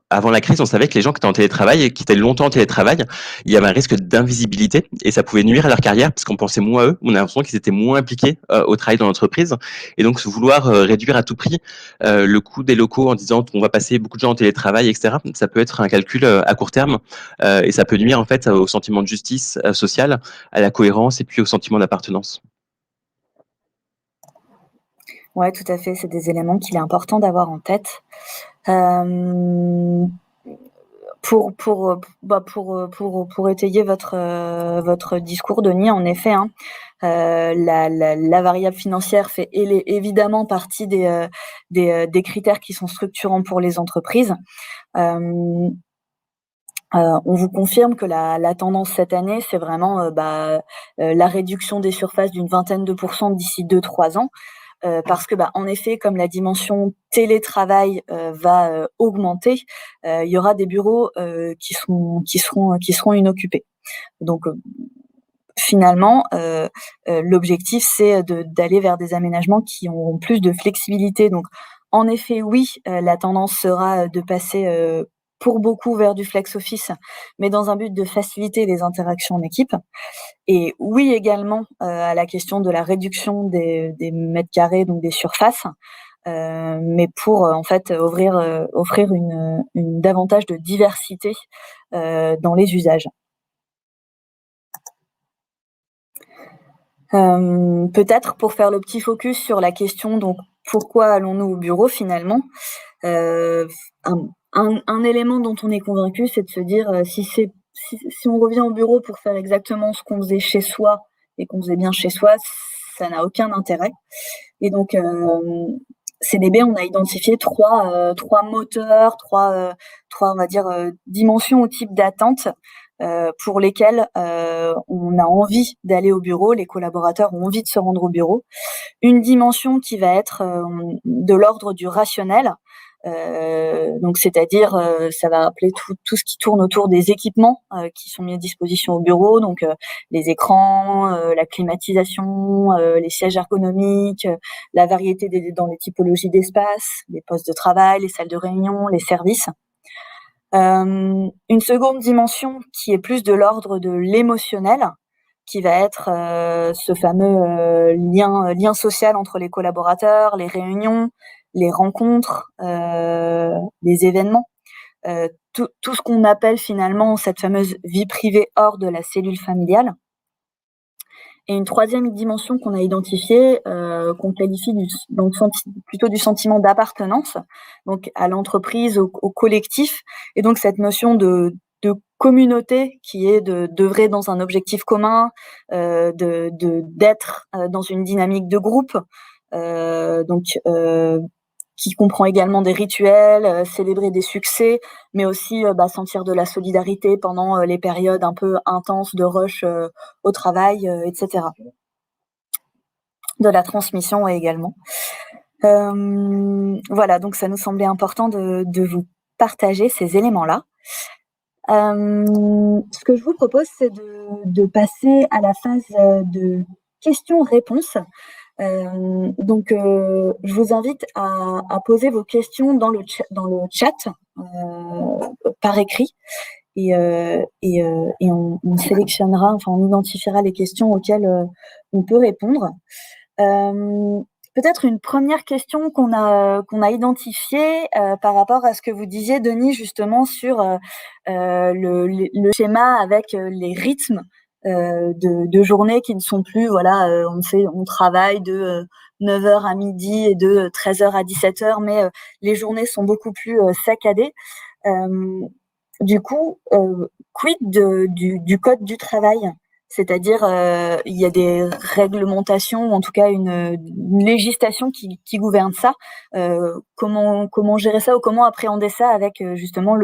avant la crise, on savait que les gens qui étaient en télétravail et qui étaient longtemps en télétravail, il y avait un risque d'invisibilité et ça pouvait nuire à leur carrière parce qu'on pensait moins à eux. On a l'impression qu'ils étaient moins impliqués au travail dans l'entreprise. Et donc, vouloir réduire à tout prix le coût des locaux en disant qu'on va passer beaucoup de gens en télétravail, etc., ça peut être un calcul à court terme et ça peut nuire en fait au sentiment de justice sociale, à la cohérence et puis au sentiment d'appartenance. Ouais, tout à fait, c'est des éléments qu'il est important d'avoir en tête. Pour étayer votre discours, Denis, en effet, hein, la variable financière fait évidemment partie des critères qui sont structurants pour les entreprises. On vous confirme que la tendance cette année, c'est vraiment la réduction des surfaces d'une vingtaine de % d'ici 2-3 ans. Parce que, en effet, comme la dimension télétravail va augmenter, il y aura des bureaux qui seront inoccupés. Donc, finalement, l'objectif, c'est d'aller vers des aménagements qui auront plus de flexibilité. Donc, en effet, oui, la tendance sera de passer pour beaucoup vers du flex office, mais dans un but de faciliter les interactions en équipe. Et oui également à la question de la réduction des mètres carrés, donc des surfaces, mais pour en fait offrir une davantage de diversité dans les usages. Peut-être pour faire le petit focus sur la question donc pourquoi allons-nous au bureau finalement? Un élément dont on est convaincu, c'est de se dire si on revient au bureau pour faire exactement ce qu'on faisait chez soi et qu'on faisait bien chez soi, ça n'a aucun intérêt. Et donc CDB, on a identifié trois moteurs, trois on va dire dimensions ou types d'attentes pour lesquelles on a envie d'aller au bureau, les collaborateurs ont envie de se rendre au bureau. Une dimension qui va être de l'ordre du rationnel, donc c'est-à-dire ça va appeler tout ce qui tourne autour des équipements qui sont mis à disposition au bureau, donc les écrans, la climatisation, les sièges ergonomiques, la variété dans les typologies d'espace, les postes de travail, les salles de réunion, les services. Une seconde dimension qui est plus de l'ordre de l'émotionnel, qui va être ce fameux lien social entre les collaborateurs, les réunions, les rencontres, les événements, tout ce qu'on appelle finalement cette fameuse vie privée hors de la cellule familiale. Et une troisième dimension qu'on a identifiée, qu'on qualifie plutôt du sentiment d'appartenance, donc à l'entreprise, au collectif, et donc cette notion de communauté qui est d'œuvrer dans un objectif commun, d'être dans une dynamique de groupe, donc qui comprend également des rituels, célébrer des succès, mais aussi sentir de la solidarité pendant les périodes un peu intenses de rush au travail, etc. De la transmission également. Voilà, donc ça nous semblait important de vous partager ces éléments-là. Ce que je vous propose, c'est de passer à la phase de questions-réponses. Donc, je vous invite à poser vos questions dans le chat par écrit, et on sélectionnera, enfin on identifiera les questions auxquelles on peut répondre. Peut-être une première question qu'on a identifiée par rapport à ce que vous disiez, Denis, justement sur le schéma avec les rythmes de journée qui ne sont plus, on travaille de 9h à midi et de 13h à 17h, mais les journées sont beaucoup plus saccadées. Du coup, quid du code du travail? C'est-à-dire, il y a des réglementations, ou en tout cas une législation qui gouverne ça. Comment gérer ça, ou comment appréhender ça avec justement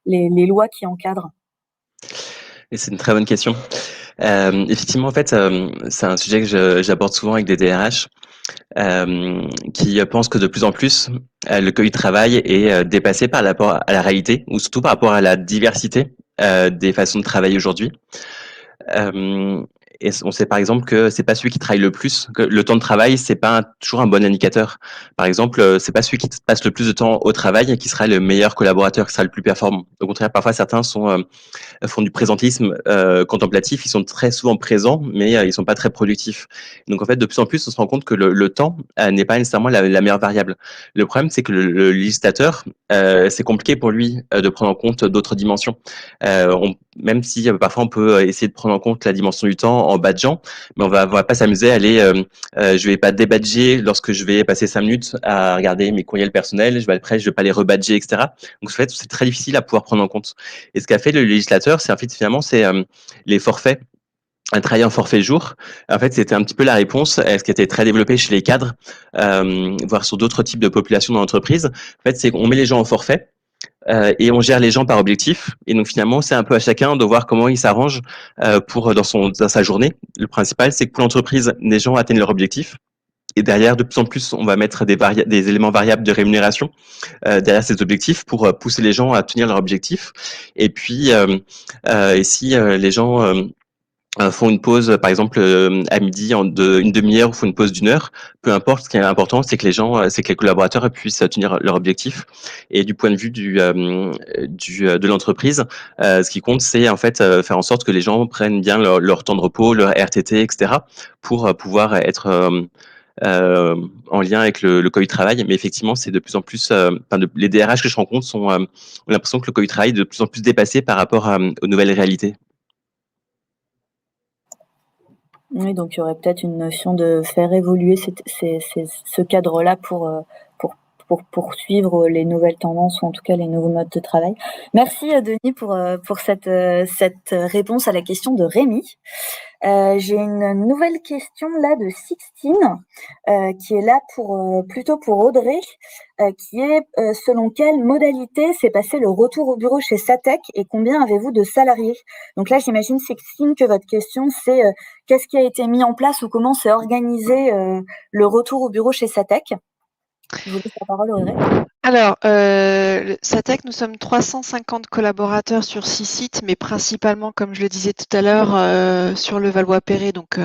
les lois qui encadrent? Et c'est une très bonne question. Effectivement, en fait, c'est un sujet que j'aborde souvent avec des DRH qui pensent que de plus en plus, le Covid travail est dépassé par rapport à la réalité, ou surtout par rapport à la diversité des façons de travailler aujourd'hui. Et on sait par exemple que c'est pas celui qui travaille le plus, que le temps de travail c'est pas toujours un bon indicateur. Par exemple, c'est pas celui qui passe le plus de temps au travail qui sera le meilleur collaborateur, qui sera le plus performant. Au contraire, parfois certains font du présentisme contemplatif, ils sont très souvent présents, mais ils sont pas très productifs. Donc en fait, de plus en plus, on se rend compte que le temps n'est pas nécessairement la meilleure variable. Le problème, c'est que le législateur, c'est compliqué pour lui de prendre en compte d'autres dimensions. Même si parfois on peut essayer de prendre en compte la dimension du temps en badgeant, mais on va pas s'amuser à aller, je vais pas débadger lorsque je vais passer 5 minutes à regarder mes courriels personnels, je vais pas les rebadger, etc. Donc en fait, c'est très difficile à pouvoir prendre en compte. Et ce qu'a fait le législateur, c'est en fait finalement c'est les forfaits. Un travail en forfait jour, en fait, c'était un petit peu la réponse à ce qui était très développé chez les cadres, voire sur d'autres types de populations dans l'entreprise. En fait, c'est qu'on met les gens en forfait et on gère les gens par objectif. Et donc finalement, c'est un peu à chacun de voir comment il s'arrange pour dans sa journée. Le principal, c'est que pour l'entreprise, les gens atteignent leur objectif. Et derrière, de plus en plus, on va mettre des éléments variables de rémunération derrière ces objectifs pour pousser les gens à tenir leur objectif. Et puis, et si les gens font une pause, par exemple, à midi une demi-heure ou font une pause d'une heure, peu importe. Ce qui est important, c'est que c'est que les collaborateurs puissent tenir leur objectif. Et du point de vue de l'entreprise, ce qui compte, c'est en fait faire en sorte que les gens prennent bien leur temps de repos, leur RTT, etc., pour pouvoir être en lien avec le Covid travail. Mais effectivement, c'est de plus en plus, les DRH que je rencontre ont l'impression que le Covid travail est de plus en plus dépassé par rapport aux nouvelles réalités. Oui, donc il y aurait peut-être une notion de faire évoluer ce cadre-là pour poursuivre les nouvelles tendances, ou en tout cas les nouveaux modes de travail. Merci Denis pour cette réponse à la question de Rémi. J'ai une nouvelle question là de Sixtine qui est là plutôt pour Audrey, qui est selon quelle modalité s'est passé le retour au bureau chez Satech et combien avez-vous de salariés? Donc là, j'imagine, Sixtine, que votre question c'est qu'est-ce qui a été mis en place ou comment s'est organisé le retour au bureau chez Satech? Je vous laisse la parole, Audrey. Alors, Satech, nous sommes 350 collaborateurs sur 6 sites, mais principalement, comme je le disais tout à l'heure, sur le Valois-Perret, donc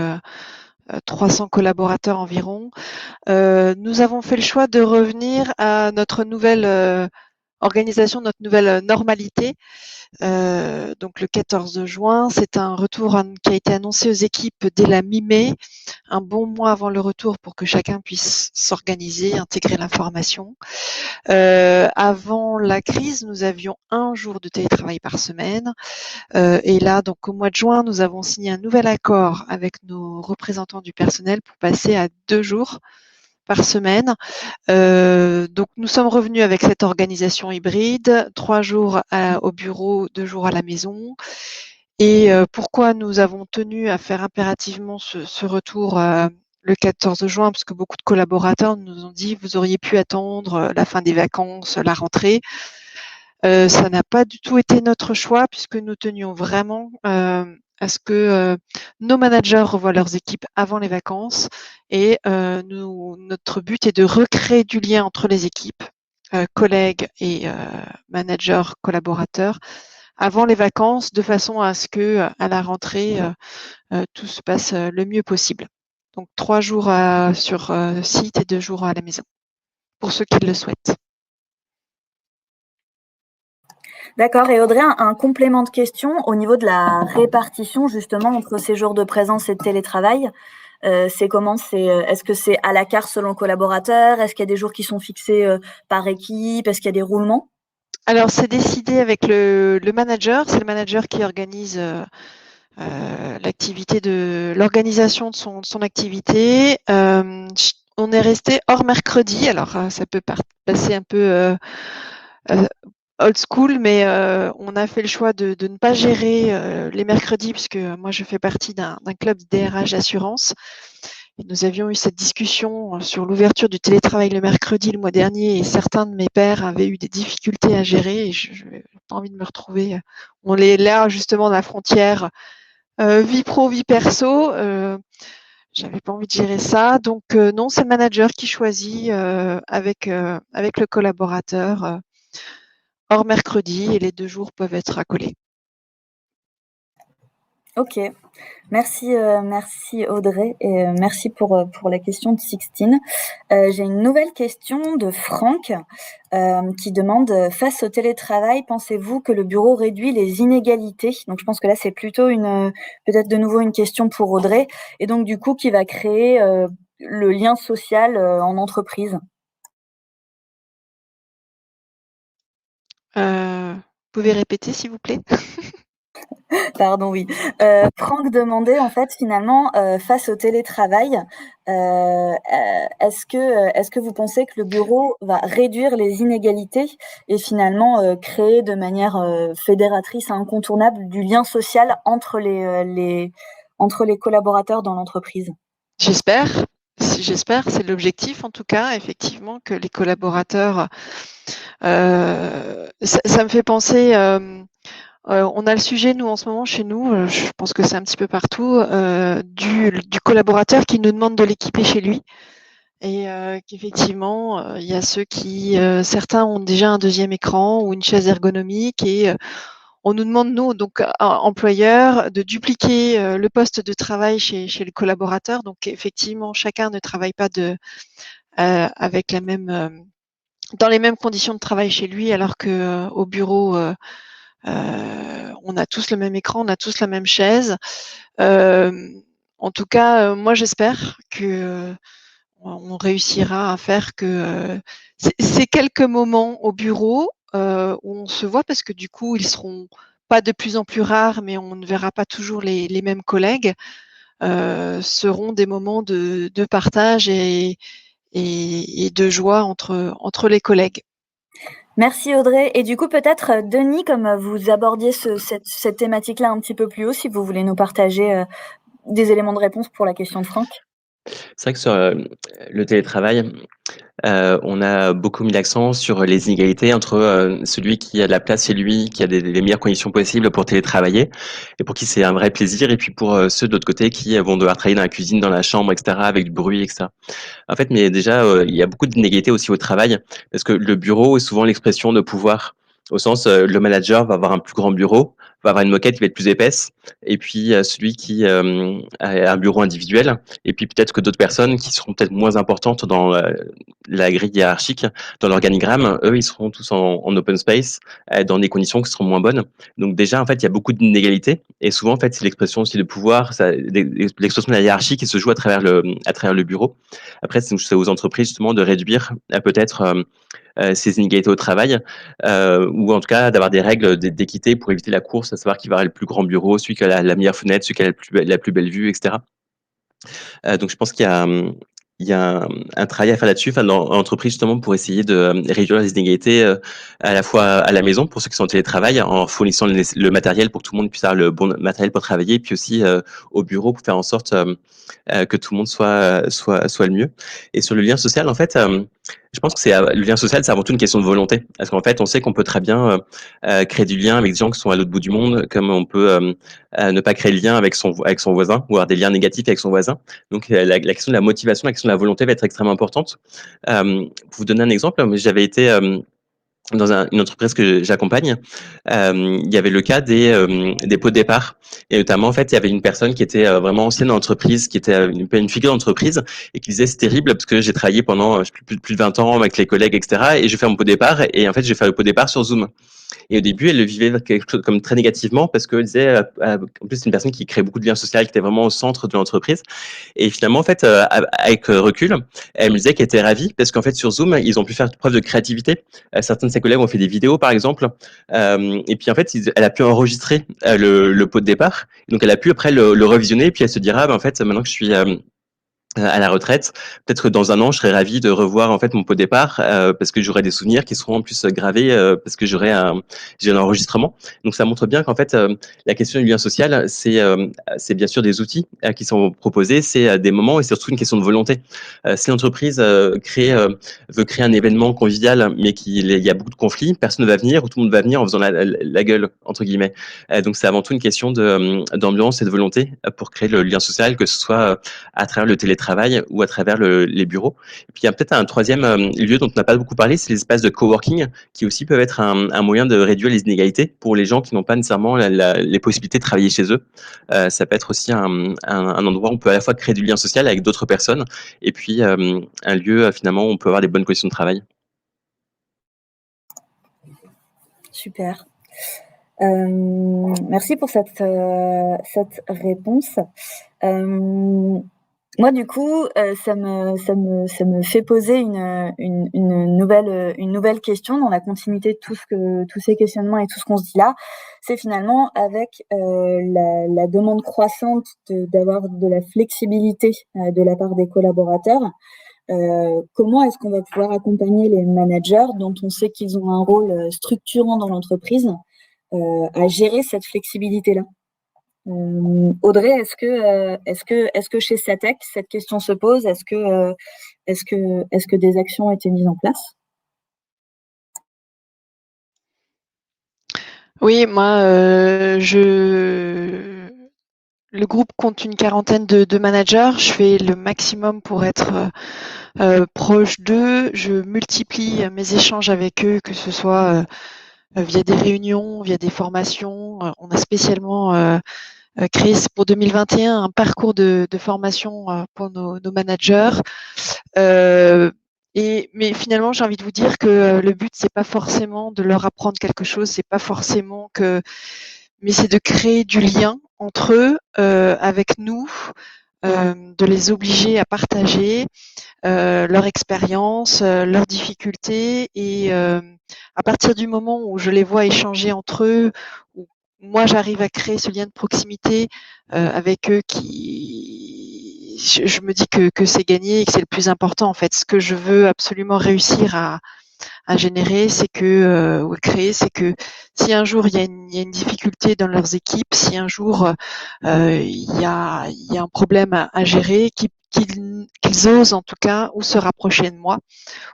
300 collaborateurs environ. Nous avons fait le choix de revenir à notre nouvelle organisation, notre nouvelle normalité. Donc le 14 juin, c'est un retour qui a été annoncé aux équipes dès la mi-mai, un bon mois avant le retour pour que chacun puisse s'organiser, intégrer l'information. Avant la crise, nous avions 1 jour de télétravail par semaine. Et là, donc au mois de juin, nous avons signé un nouvel accord avec nos représentants du personnel pour passer à 2 jours par semaine. Donc nous sommes revenus avec cette organisation hybride, 3 jours au bureau, 2 jours à la maison. Et pourquoi nous avons tenu à faire impérativement ce retour le 14 juin, parce que beaucoup de collaborateurs nous ont dit: «Vous auriez pu attendre, la fin des vacances, la rentrée». Ça n'a pas du tout été notre choix puisque nous tenions vraiment, à ce que, nos managers revoient leurs équipes avant les vacances et notre but est de recréer du lien entre les équipes, collègues et managers, collaborateurs, avant les vacances, de façon à ce que, à la rentrée, tout se passe, le mieux possible. Donc 3 jours sur, site et 2 jours à la maison, pour ceux qui le souhaitent. D'accord. Et Audrey, un complément de question au niveau de la répartition justement entre ces jours de présence et de télétravail. C'est comment? Est-ce que c'est à la carte selon le collaborateur? Est-ce qu'il y a des jours qui sont fixés par équipe? Est-ce qu'il y a des roulements? Alors c'est décidé avec le manager. C'est le manager qui organise l'activité de l'organisation de son activité. On est resté hors mercredi. Alors ça peut passer un peu old school, mais on a fait le choix de ne pas gérer les mercredis, puisque moi je fais partie d'un club DRH d'assurance. Et nous avions eu cette discussion sur l'ouverture du télétravail le mercredi le mois dernier, et certains de mes pairs avaient eu des difficultés à gérer, et je n'ai pas envie de me retrouver. On est là justement dans la frontière vie pro, vie perso. J'avais pas envie de gérer ça, donc non, c'est le manager qui choisit avec le collaborateur hors mercredi, et les 2 jours peuvent être accolés. OK. Merci, merci Audrey et merci pour la question de Sixtine. J'ai une nouvelle question de Franck, qui demande: «Face au télétravail, pensez-vous que le bureau réduit les inégalités?» Donc je pense que là, c'est plutôt peut-être de nouveau une question pour Audrey, et donc du coup qui va créer, le lien social, en entreprise. Pouvez répéter s'il vous plaît? Pardon, oui. Franck demandait en fait finalement, face au télétravail, est-ce que vous pensez que le bureau va réduire les inégalités et finalement, créer de manière, fédératrice, incontournable, du lien social entre les collaborateurs dans l'entreprise? J'espère, c'est l'objectif en tout cas, effectivement, que les collaborateurs, ça me fait penser, on a le sujet, nous, en ce moment, chez nous, je pense que c'est un petit peu partout, du collaborateur qui nous demande de l'équiper chez lui, et qu'effectivement, il y a ceux qui, certains ont déjà un 2e écran ou une chaise ergonomique, et on nous demande, nous, donc employeurs, de dupliquer le poste de travail chez le collaborateur. Donc effectivement, chacun ne travaille pas avec dans les mêmes conditions de travail chez lui, alors que au bureau, on a tous le même écran, on a tous la même chaise. En tout cas, moi j'espère que on réussira à faire que ces quelques moments au bureau où on se voit, parce que du coup ils seront pas de plus en plus rares, mais on ne verra pas toujours les mêmes collègues, seront des moments de partage et de joie entre les collègues. Merci Audrey, et du coup peut-être, Denis, comme, vous abordiez cette thématique-là un petit peu plus haut, si vous voulez nous partager, des éléments de réponse pour la question de Franck? C'est vrai que sur, le télétravail, on a beaucoup mis l'accent sur les inégalités entre, celui qui a de la place chez lui, qui a les meilleures conditions possibles pour télétravailler et pour qui c'est un vrai plaisir, et puis pour, ceux de l'autre côté qui vont devoir travailler dans la cuisine, dans la chambre et cetera, avec du bruit et cetera. En fait, mais déjà, il y a beaucoup d'inégalités aussi au travail, parce que le bureau est souvent l'expression de pouvoir. Au sens, le manager va avoir un plus grand bureau, va avoir une moquette qui va être plus épaisse, et puis celui qui a un bureau individuel, et puis peut-être que d'autres personnes qui seront peut-être moins importantes dans la grille hiérarchique, dans l'organigramme, eux, ils seront tous en open space, dans des conditions qui seront moins bonnes. Donc déjà, en fait, il y a beaucoup d'inégalités, et souvent, en fait, c'est l'expression aussi de pouvoir, l'expression de la hiérarchie qui se joue à travers le bureau. Après, c'est aux entreprises justement de réduire peut-être ces inégalités au travail, ou en tout cas d'avoir des règles d'équité pour éviter la course, à savoir qui va avoir le plus grand bureau, celui qui a la meilleure fenêtre, celui qui a la plus belle vue, etc. Donc je pense qu'il y a il y a un travail à faire là-dessus, enfin, dans l'entreprise, justement, pour essayer de réduire les inégalités à la fois à la maison, pour ceux qui sont en télétravail, en fournissant le matériel pour que tout le monde puisse avoir le bon matériel pour travailler, puis aussi au bureau pour faire en sorte que tout le monde soit le mieux. Et sur le lien social, en fait, je pense que le lien social, c'est avant tout une question de volonté. Parce qu'en fait, on sait qu'on peut très bien créer du lien avec des gens qui sont à l'autre bout du monde, comme on peut ne pas créer le lien avec son voisin, ou avoir des liens négatifs avec son voisin. Donc, la question de la motivation, la question de la volonté va être extrêmement importante. Pour vous donner un exemple, j'avais été dans une entreprise que j'accompagne, il y avait le cas des pots de départ. Et notamment, en fait, il y avait une personne qui était vraiment ancienne dans l'entreprise, qui était une figure d'entreprise, et qui disait c'est terrible parce que j'ai travaillé pendant plus de 20 ans avec les collègues, etc. Et je fais mon pot de départ, et en fait, je fais le pot de départ sur Zoom. Et au début, elle le vivait quelque chose comme très négativement parce qu'elle disait, en plus, c'est une personne qui crée beaucoup de liens sociaux, qui était vraiment au centre de l'entreprise. Et finalement, en fait, avec recul, elle me disait qu'elle était ravie parce qu'en fait, sur Zoom, ils ont pu faire preuve de créativité. Certains de ses collègues ont fait des vidéos, par exemple. Et puis, en fait, elle a pu enregistrer le pot de départ. Donc, elle a pu après le revisionner. Et puis, elle se dira, en fait, maintenant que je suis à la retraite, peut-être que dans un an, je serais ravi de revoir en fait mon pot de départ parce que j'aurai des souvenirs qui seront en plus gravés parce que j'ai un enregistrement. Donc ça montre bien qu'en fait la question du lien social, c'est bien sûr des outils qui sont proposés, c'est des moments et c'est surtout une question de volonté. Si l'entreprise veut créer un événement convivial, mais qu'il y a beaucoup de conflits, personne ne va venir ou tout le monde va venir en faisant la gueule entre guillemets. Donc c'est avant tout une question d'ambiance et de volonté pour créer le lien social, que ce soit à travers le télétravail ou à travers les bureaux. Et puis il y a peut-être un troisième lieu dont on n'a pas beaucoup parlé, c'est les espaces de coworking, qui aussi peuvent être un moyen de réduire les inégalités pour les gens qui n'ont pas nécessairement les possibilités de travailler chez eux. Ça peut être aussi un endroit où on peut à la fois créer du lien social avec d'autres personnes, et puis un lieu finalement où on peut avoir des bonnes conditions de travail. Super. Merci pour cette réponse. Moi, du coup, ça me fait poser une nouvelle question dans la continuité de tous ces questionnements et tout ce qu'on se dit là. C'est finalement avec la demande croissante d'avoir de la flexibilité de la part des collaborateurs. Comment est-ce qu'on va pouvoir accompagner les managers dont on sait qu'ils ont un rôle structurant dans l'entreprise à gérer cette flexibilité-là? Audrey, est-ce que chez Satec, cette question se pose? Est-ce que des actions ont été mises en place? Oui, moi, le groupe compte une quarantaine de managers. Je fais le maximum pour être proche d'eux. Je multiplie mes échanges avec eux, que ce soit via des réunions, via des formations. On a spécialement créé pour 2021 un parcours de formation pour nos managers. Mais finalement, j'ai envie de vous dire que le but, c'est pas forcément de leur apprendre quelque chose, c'est pas forcément mais c'est de créer du lien entre eux, avec nous, de les obliger à partager leur expérience, leurs difficultés, et à partir du moment où je les vois échanger entre eux, où moi j'arrive à créer ce lien de proximité avec eux, je me dis que c'est gagné et que c'est le plus important en fait. Ce que je veux absolument réussir à générer, ou créer, c'est que si un jour il y a une difficulté dans leurs équipes, si un jour il y a un problème à gérer, qu'ils osent en tout cas ou se rapprocher de moi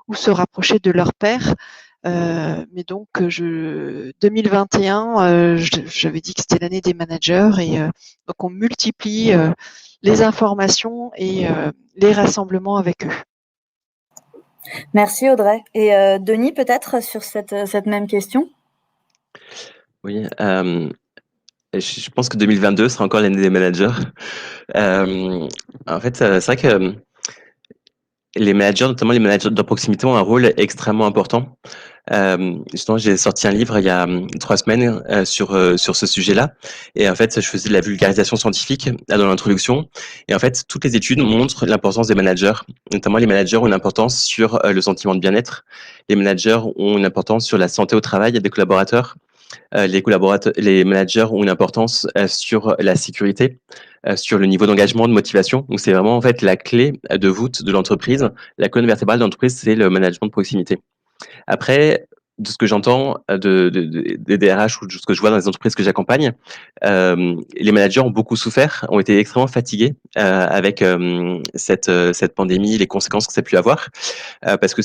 ou se rapprocher de leur père. Mais donc 2021, j'avais dit que c'était l'année des managers, et donc on multiplie les informations et les rassemblements avec eux. Merci Audrey. Et Denis, peut-être sur cette même question? Oui, je pense que 2022 sera encore l'année des managers. En fait, c'est vrai que les managers, notamment les managers de proximité, ont un rôle extrêmement important. Justement, j'ai sorti un livre il y a 3 semaines sur ce sujet-là. Et en fait, je faisais de la vulgarisation scientifique dans l'introduction. Et en fait, toutes les études montrent l'importance des managers. Notamment, les managers ont une importance sur le sentiment de bien-être. Les managers ont une importance sur la santé au travail des collaborateurs. les managers ont une importance sur la sécurité, sur le niveau d'engagement, de motivation. Donc, c'est vraiment en fait la clé de voûte de l'entreprise. La colonne vertébrale de l'entreprise, c'est le management de proximité. Après, de ce que j'entends des DRH ou de ce que je vois dans les entreprises que j'accompagne, les managers ont beaucoup souffert, ont été extrêmement fatigués avec cette pandémie, les conséquences que ça a pu avoir, parce que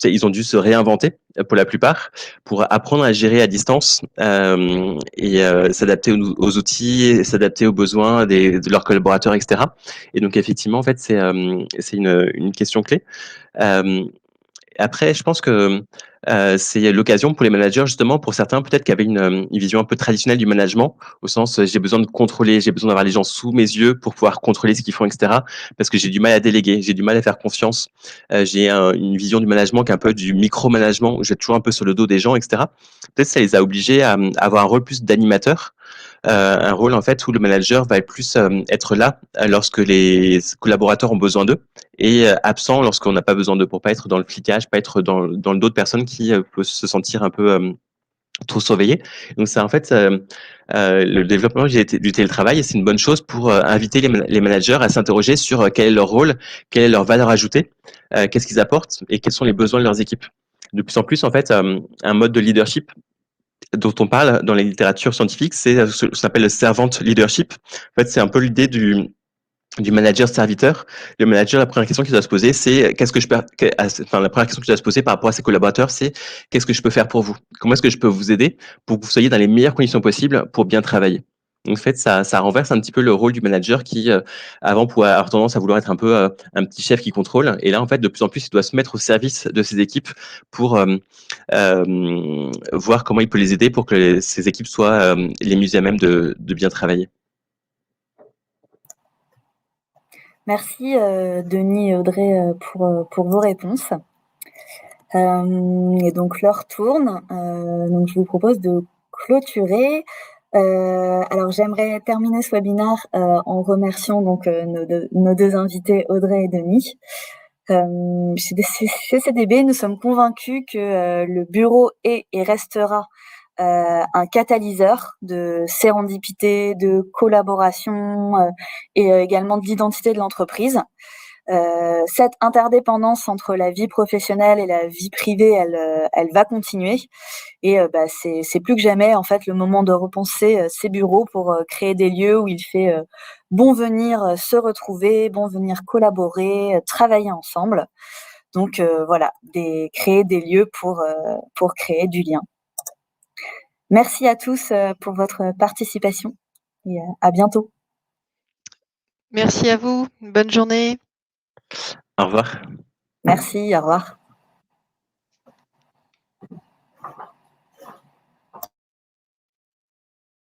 ils ont dû se réinventer pour la plupart, pour apprendre à gérer à distance et s'adapter aux outils, s'adapter aux besoins de leurs collaborateurs, etc. Et donc effectivement, en fait, c'est une question clé. Euh, Après, je pense que c'est l'occasion pour les managers, justement, pour certains, peut-être qui avaient une vision un peu traditionnelle du management, au sens j'ai besoin de contrôler, j'ai besoin d'avoir les gens sous mes yeux pour pouvoir contrôler ce qu'ils font, etc. Parce que j'ai du mal à déléguer, j'ai du mal à faire confiance. J'ai une vision du management qui est un peu du micro-management, où j'ai toujours un peu sur le dos des gens, etc. Peut-être ça les a obligés à avoir un rôle plus d'animateur, un rôle en fait où le manager va plus être là lorsque les collaborateurs ont besoin d'eux et absent lorsqu'on n'a pas besoin d'eux, pour pas être dans le flicage, pas être dans le dos de personnes qui peuvent se sentir un peu trop surveillées. Donc c'est en fait le développement du télétravail, c'est une bonne chose pour inviter les managers à s'interroger sur quel est leur rôle, quelle est leur valeur ajoutée, qu'est-ce qu'ils apportent et quels sont les besoins de leurs équipes. De plus en plus, en fait, un mode de leadership dont on parle dans les littératures scientifiques, c'est ce qu'on appelle le servant leadership. En fait, c'est un peu l'idée du manager serviteur. Le manager, la première question qu'il doit se poser, c'est qu'est-ce que je peux, enfin, la première question qu'il doit se poser par rapport à ses collaborateurs, c'est qu'est-ce que je peux faire pour vous? Comment est-ce que je peux vous aider pour que vous soyez dans les meilleures conditions possibles pour bien travailler? En fait, ça renverse un petit peu le rôle du manager qui, avant, pouvait avoir tendance à vouloir être un peu un petit chef qui contrôle. Et là, en fait, de plus en plus, il doit se mettre au service de ses équipes pour voir comment il peut les aider pour que ces équipes soient les mieux à même de bien travailler. Merci Denis et Audrey pour vos réponses. Et donc l'heure tourne, donc je vous propose de clôturer. Alors j'aimerais terminer ce webinaire en remerciant donc nos deux invités Audrey et Denis. Chez CDB, nous sommes convaincus que le bureau est et restera un catalyseur de sérendipité, de collaboration et également de l'identité de l'entreprise. Cette interdépendance entre la vie professionnelle et la vie privée, elle va continuer. Et c'est plus que jamais en fait le moment de repenser ces bureaux pour créer des lieux où il fait bon venir se retrouver, bon venir collaborer, travailler ensemble. Donc voilà, créer des lieux pour créer du lien. Merci à tous pour votre participation et à bientôt. Merci à vous. Bonne journée. Au revoir. Merci, au revoir.